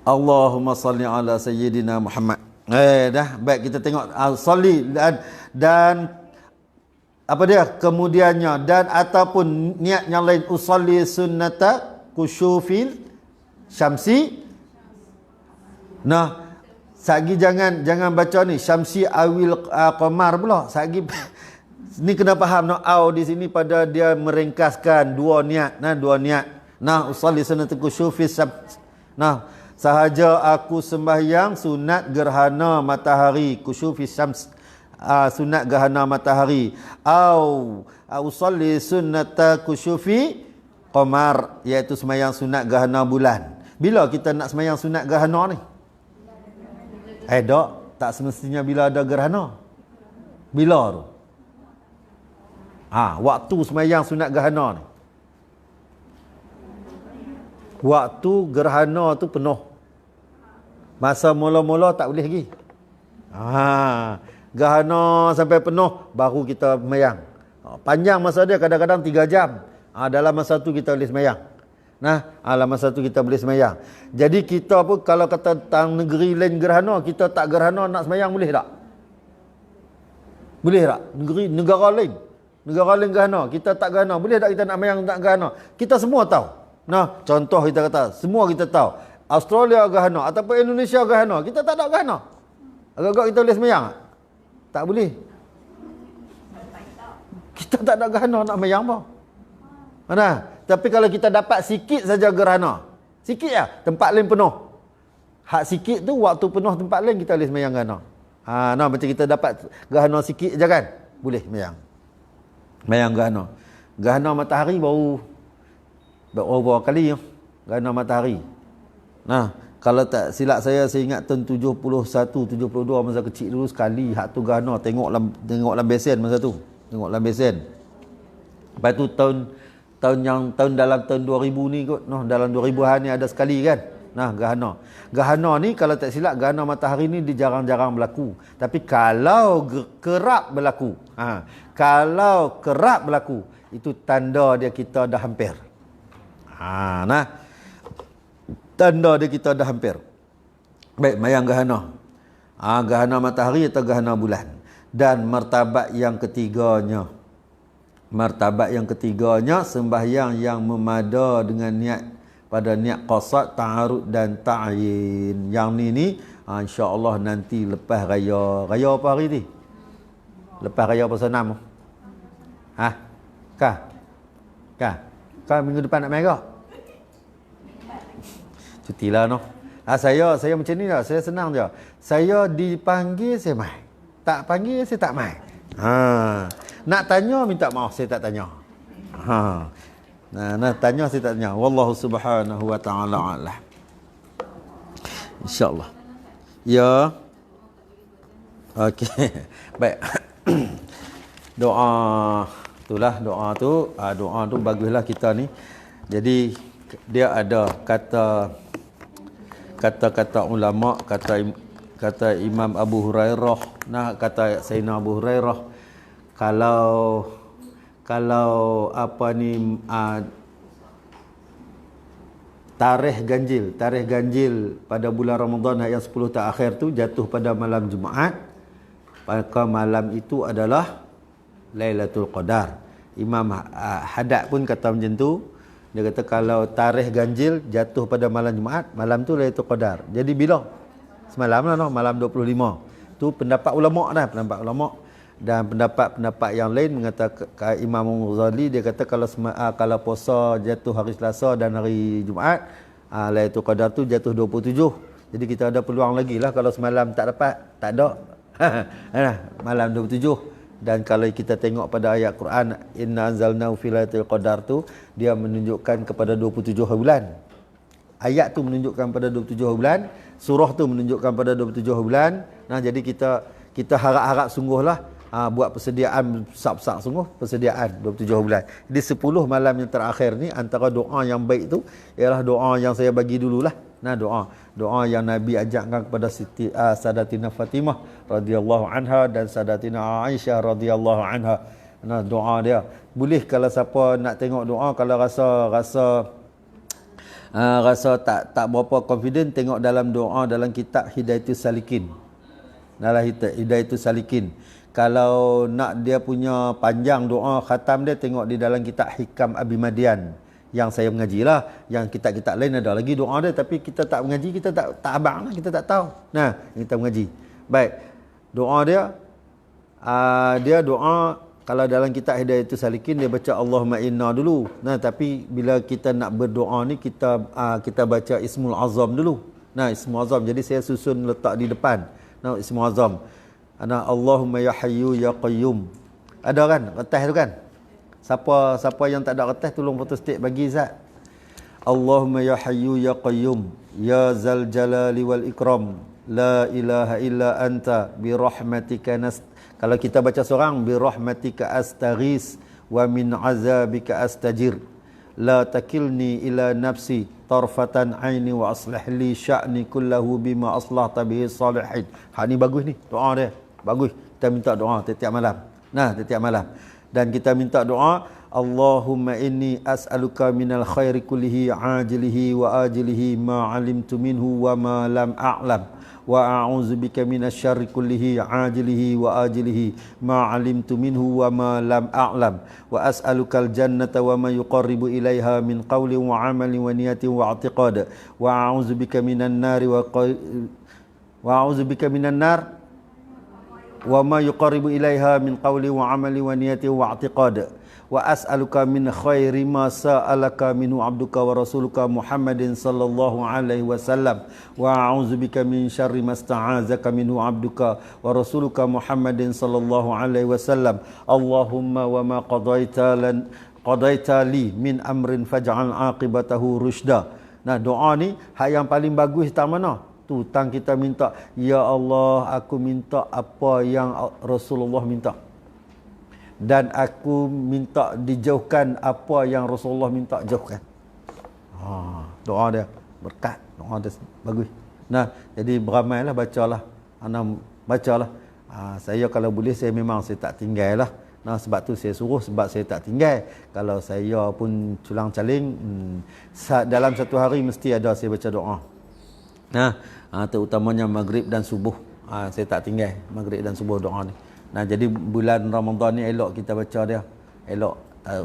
Allahumma salli ala sayyidina Muhammad. Baik, kita tengok salli dan apa dia kemudiannya, dan ataupun niat yang lain, usalli sunnata kusyufil syamsi. Sagi jangan baca ni syamsi awil qamar pula. Sagi ni kena faham di sini pada dia meringkaskan dua niat. Usalli sunnata kusyufil syamsi. Sahaja aku sembahyang sunat gerhana matahari, kusyufil syams, sunat gerhana matahari, usalli sunnata kusyufi qamar, iaitu sembahyang sunat gerhana bulan. Bila kita nak sembahyang sunat gerhana ni? Tak semestinya bila ada gerhana. Bila tu? Waktu sembahyang sunat gerhana ni. Waktu gerhana tu penuh. Masa mula-mula tak boleh lagi. Gerhana sampai penuh baru kita sembahyang. Panjang masa dia, kadang-kadang 3 jam. Dalam masa tu kita boleh sembahyang. Dalam masa tu kita boleh sembahyang. Jadi kita pun kalau kata tang negeri lain gerhana, kita tak gerhana nak sembahyang, boleh tak? Boleh tak? Negara lain gerhana, kita tak gerhana, boleh tak kita nak sembahyang tak gerhana? Kita semua tahu. Contoh kita kata, semua kita tahu. Australia gerhana ataupun Indonesia gerhana, kita tak ada gerhana. Agak-agak kita boleh sembahyang? Tak boleh. Kita tak ada gerhana nak sembahyang apa? Tapi kalau kita dapat sikit saja gerhana, sikit ya, tempat lain penuh. Hak sikit tu waktu penuh tempat lain kita boleh sembahyang gerhana. Macam kita dapat gerhana sikit je kan, boleh sembahyang. Sembahyang gerhana. Gerhana matahari baru berapa kali gerhana matahari. Kalau tak silap saya ingat tahun 71, 72 masa kecil dulu sekali hak tu gerhana, tengok dalam besen masa tu. Tengok dalam besen. Lepas tu tahun dalam tahun 2000 ni kot. Dalam 2000-an ni ada sekali kan. Gerhana. Gerhana ni kalau tak silap, gerhana matahari ni dia jarang-jarang berlaku. Tapi kalau kerap berlaku, itu tanda dia kita dah hampir. Tanda dia kita dah hampir. Baik, mayang gerhana. Gerhana matahari atau gerhana bulan. Dan martabat yang ketiganya, sembahyang yang memada dengan niat, pada niat qasad, ta'arud dan ta'yin. Yang ni insya-Allah nanti lepas raya. Raya apa hari ni? Lepas raya puasa 6. Kah minggu depan nak mai ke? Cutilah saya macam ni lah, saya senang je. Saya dipanggil saya mai. Tak panggil saya tak mai. Nak tanya minta maaf saya tak tanya. Nak tanya saya tak tanya. Wallahu subhanahu wa ta'ala a'lam. Insya-Allah. Ya. Okey. Baik. Doa itulah doa tu baguslah kita ni. Jadi dia ada kata-kata ulama, kata Imam Abu Hurairah, kata Sayyidina Abu Hurairah, kalau apa ni tarikh ganjil pada bulan Ramadan yang 10 terakhir tu jatuh pada malam Jumaat, maka malam itu adalah Lailatul Qadar. Imam Haddad pun kata macam tu. Dia kata kalau tarikh ganjil jatuh pada malam Jumaat, malam tu Lailatul Qadar. Jadi bila? Semalam lah, malam 25. Tu pendapat ulama dah, pendapat ulama. Dan pendapat yang lain mengatakan, Imam Ghazali dia kata kalau puasa jatuh hari Selasa dan hari Jumaat, Lailatul Qadar tu jatuh 27. Jadi kita ada peluang lagi lah. Kalau semalam tak dapat, tak ada. Malam 27. Dan kalau kita tengok pada ayat Quran, inna anzalnahu fi lailatul qadar tu, dia menunjukkan kepada 27 bulan. Ayat tu menunjukkan pada 27 bulan, surah tu menunjukkan pada 27 bulan. Jadi kita harap-harap sungguhlah buat persediaan besar-besar sungguh, persediaan 27 bulan. Jadi 10 malam yang terakhir ni, antara doa yang baik tu ialah doa yang saya bagi dululah. Doa yang Nabi ajarkan kepada Siti Sadatina Fatimah radhiyallahu anha dan Sadatina Aisyah radhiyallahu anha. Doa dia. Boleh kalau siapa nak tengok doa, kalau rasa tak berapa confident, tengok dalam doa dalam kitab Hidayatus Salikin. Dalam Hidayatus Salikin. Kalau nak dia punya panjang doa khatam dia, tengok di dalam kitab Hikam Abi Madian yang saya mengaji lah. Yang kitab-kitab lain ada lagi doa dia, tapi kita tak mengaji, kita tak abang lah, kita tak tahu. Kita mengaji. Baik. Doa dia doa kalau dalam kitab Hidayatus Salikin dia baca Allahumma inna dulu. Tapi bila kita nak berdoa ni kita baca Ismul Azam dulu. Ismul Azam. Jadi saya susun letak di depan. Ismul Azam. Allahumma ya hayyu ya qayyum. Ada kan? Kertas tu kan? Siapa yang tak ada kertas tolong photostat bagi Zat. Allahumma ya hayyu ya qayyum ya zal jalali wal ikram la ilaha illa anta bi rahmatika kalau kita baca seorang, bi rahmatika astaghis wa min azabika astajir la takilni ila nafsi tarfatan aini wa aslih li sya'ni kullahu bima aslahta bihi salihin. Ni bagus ni doa dia. Bagus. Kita minta doa setiap malam. Setiap malam. Dan kita minta doa, Allahumma inni as'aluka minal khairi kullihi ajilihi wa ajilihi ma alimtu minhu wa ma lam a'lam wa a'udzubika minasy syarri kullihi ajilihi wa ajilihi ma alimtu minhu wa ma lam a'lam wa as'alukal jannata wa ma yuqarribu ilaiha min qawli wa amali wa niyati wa i'tiqad wa a'udzubika minan nari wa a'udzubika minan nar wa ma yuqarribu ilaiha min qawli wa amali wa niyati wa i'tiqad wa as'aluka min khairi ma sa'alaka minhu abduka wa rasuluka Muhammadin sallallahu alaihi wasallam wa a'udzubika min syarri ma sta'azaka minhu abduka wa rasuluka Muhammadin sallallahu alaihi wasallam. Allahumma wa ma qadaita li min amrin faj'al aqibatahu rusyda. Doa ni hak yang paling bagus tak mana? Tu tang kita minta, ya Allah, aku minta apa yang Rasulullah minta. Dan aku minta dijauhkan apa yang Rasulullah minta jauhkan. Doa dia berkat, doa dia bagus. Jadi beramailah, bacalah. Bacalah. Saya kalau boleh saya memang saya tak tinggal lah. Sebab tu saya suruh, sebab saya tak tinggal. Kalau saya pun culang-caling, dalam satu hari mesti ada saya baca doa. Terutamanya maghrib dan subuh. Saya tak tinggal maghrib dan subuh doa ni. Jadi bulan Ramadan ni elok kita baca dia. Elok.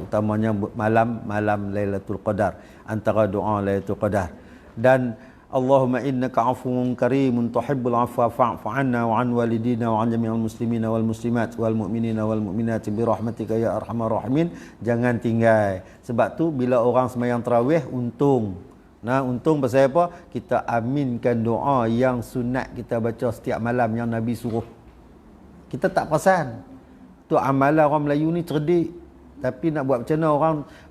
Utamanya malam Lailatul Qadar. Antara doa Lailatul Qadar. Dan Allahumma innaka afuwun karimun tuhibbul afwa fa'fu 'anna wa 'an walidina wa 'an jami'il muslimina wal muslimat wal mu'minina wal mu'minati bi rahmatika ya arhamar rahimin. Jangan tinggal. Sebab tu bila orang sembahyang tarawih untung. Untung pasal apa? Kita aminkan doa yang sunat kita baca setiap malam yang Nabi suruh. Kita tak perasan. Tu amalan orang Melayu ni cerdik. Tapi nak buat macam mana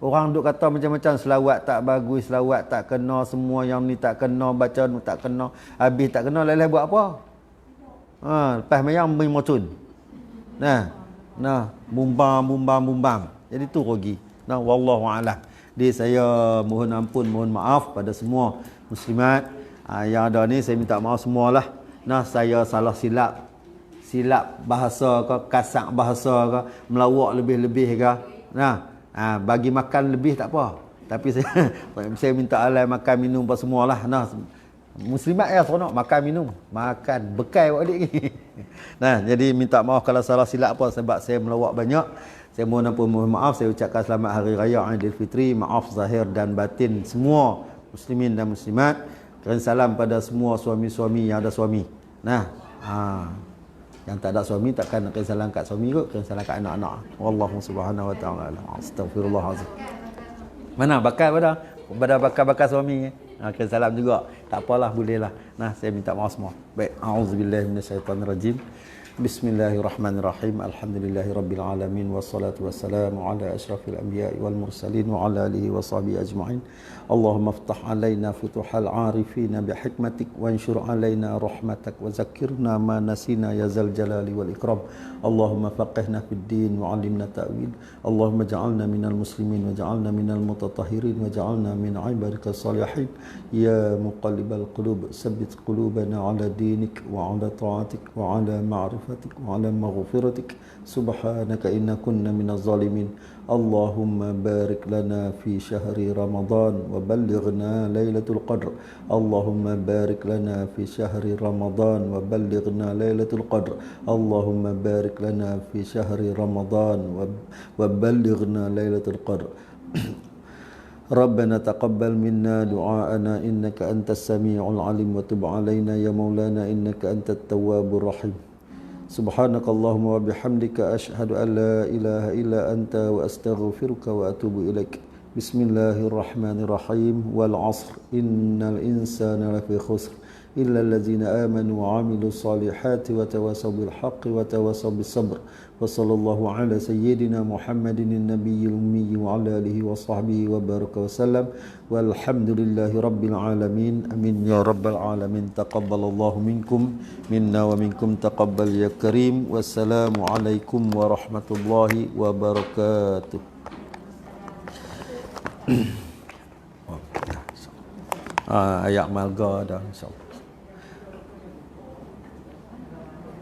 orang duk kata macam-macam, selawat tak bagus, selawat tak kena, semua yang ni tak kena, baca tak kena, habis tak kena, lain-lain buat apa? Lepas mayang main mocun. Nah, bumbang. Jadi tu rugi. Nah, wallahu a'lam. Jadi saya mohon ampun, mohon maaf pada semua muslimat yang ada ni, saya minta maaf semualah. Nah, saya salah silap bahasa ke, kasar bahasa ke, melawak lebih-lebih ke. Nah, bagi makan lebih tak apa. Tapi saya minta alai makan minum apa semualah. Nah, muslimat ya seronok makan minum, makan bekal buat adik ni. Nah, jadi minta maaf kalau salah silap apa sebab saya melawak banyak. Saya mohon ampun, mohon maaf. Saya ucapkan selamat hari raya Aidilfitri, maaf zahir dan batin semua muslimin dan muslimat. Kirim salam pada semua suami-suami yang ada suami. Nah, yang tak ada suami takkan nak kirim salam kat suami kot, kirim salam kat anak-anak. Wallahu subhanahu wa ta'ala. Astagfirullahalazim. Mana bakal pada bakal suami. Kirim salam juga. Tak apalah, bolehlah. Nah, saya minta maaf semua. Baik, auzubillahi minasyaitanirrajim. Bismillahirrahmanirrahim. Alhamdulillahirabbil alamin wassalatu wassalamu ala asyrafil anbiya'i wal mursalin wa ala alihi wa sahbihi ajma'in. Allahumma iftah alaina futuhal arifina bihikmatik wa anshur alaina rahmatak wa zakkirna ma nasina ya zal jalali wal ikram. Allahumma faqihna fid din wa 'allimna ta'wil. Allahumma ja'alna minal muslimin wa ja'alna minal mutatahhirin wa ja'alna min ibadikas salihin. Ya muqallibal qulub tsabbit qulubana 'ala dinik wa 'ala ta'atik wa 'ala ma'rifatik wa 'ala maghfiratik. Subhanaka inna kunna minaz zalimin. Allahumma barik lana fi syahri Ramadan wa ballighna lailatul qadr. Allahumma barik lana fi syahri Ramadan wa ballighna lailatul qadr. Allahumma barik lana fi syahri Ramadan wa ballighna lailatul qadr. ربنا تقبل منا دعاءنا إنك أنت السميع العليم وتب علينا يا مولانا إنك أنت التواب الرحيم. سبحانك اللهم وبحمدك أشهد أن لا إله إلا أنت وأستغفرك وأتوب إليك. بسم الله الرحمن الرحيم والعصر إن الإنسان لفي خسر إلا الذين آمنوا وعملوا الصالحات وتواصوا بالحق وتواصوا بالصبر. وصلى الله على سيدنا محمد النبي الأمي وعلى آله وصحبه وبارك وسلم والحمد لله رب العالمين. آمين يا رب العالمين. تقبل الله منكم منا ومنكم تقبل يا كريم. والسلام عليكم ورحمة الله وبركاته. Ayat malga dah, insyaAllah.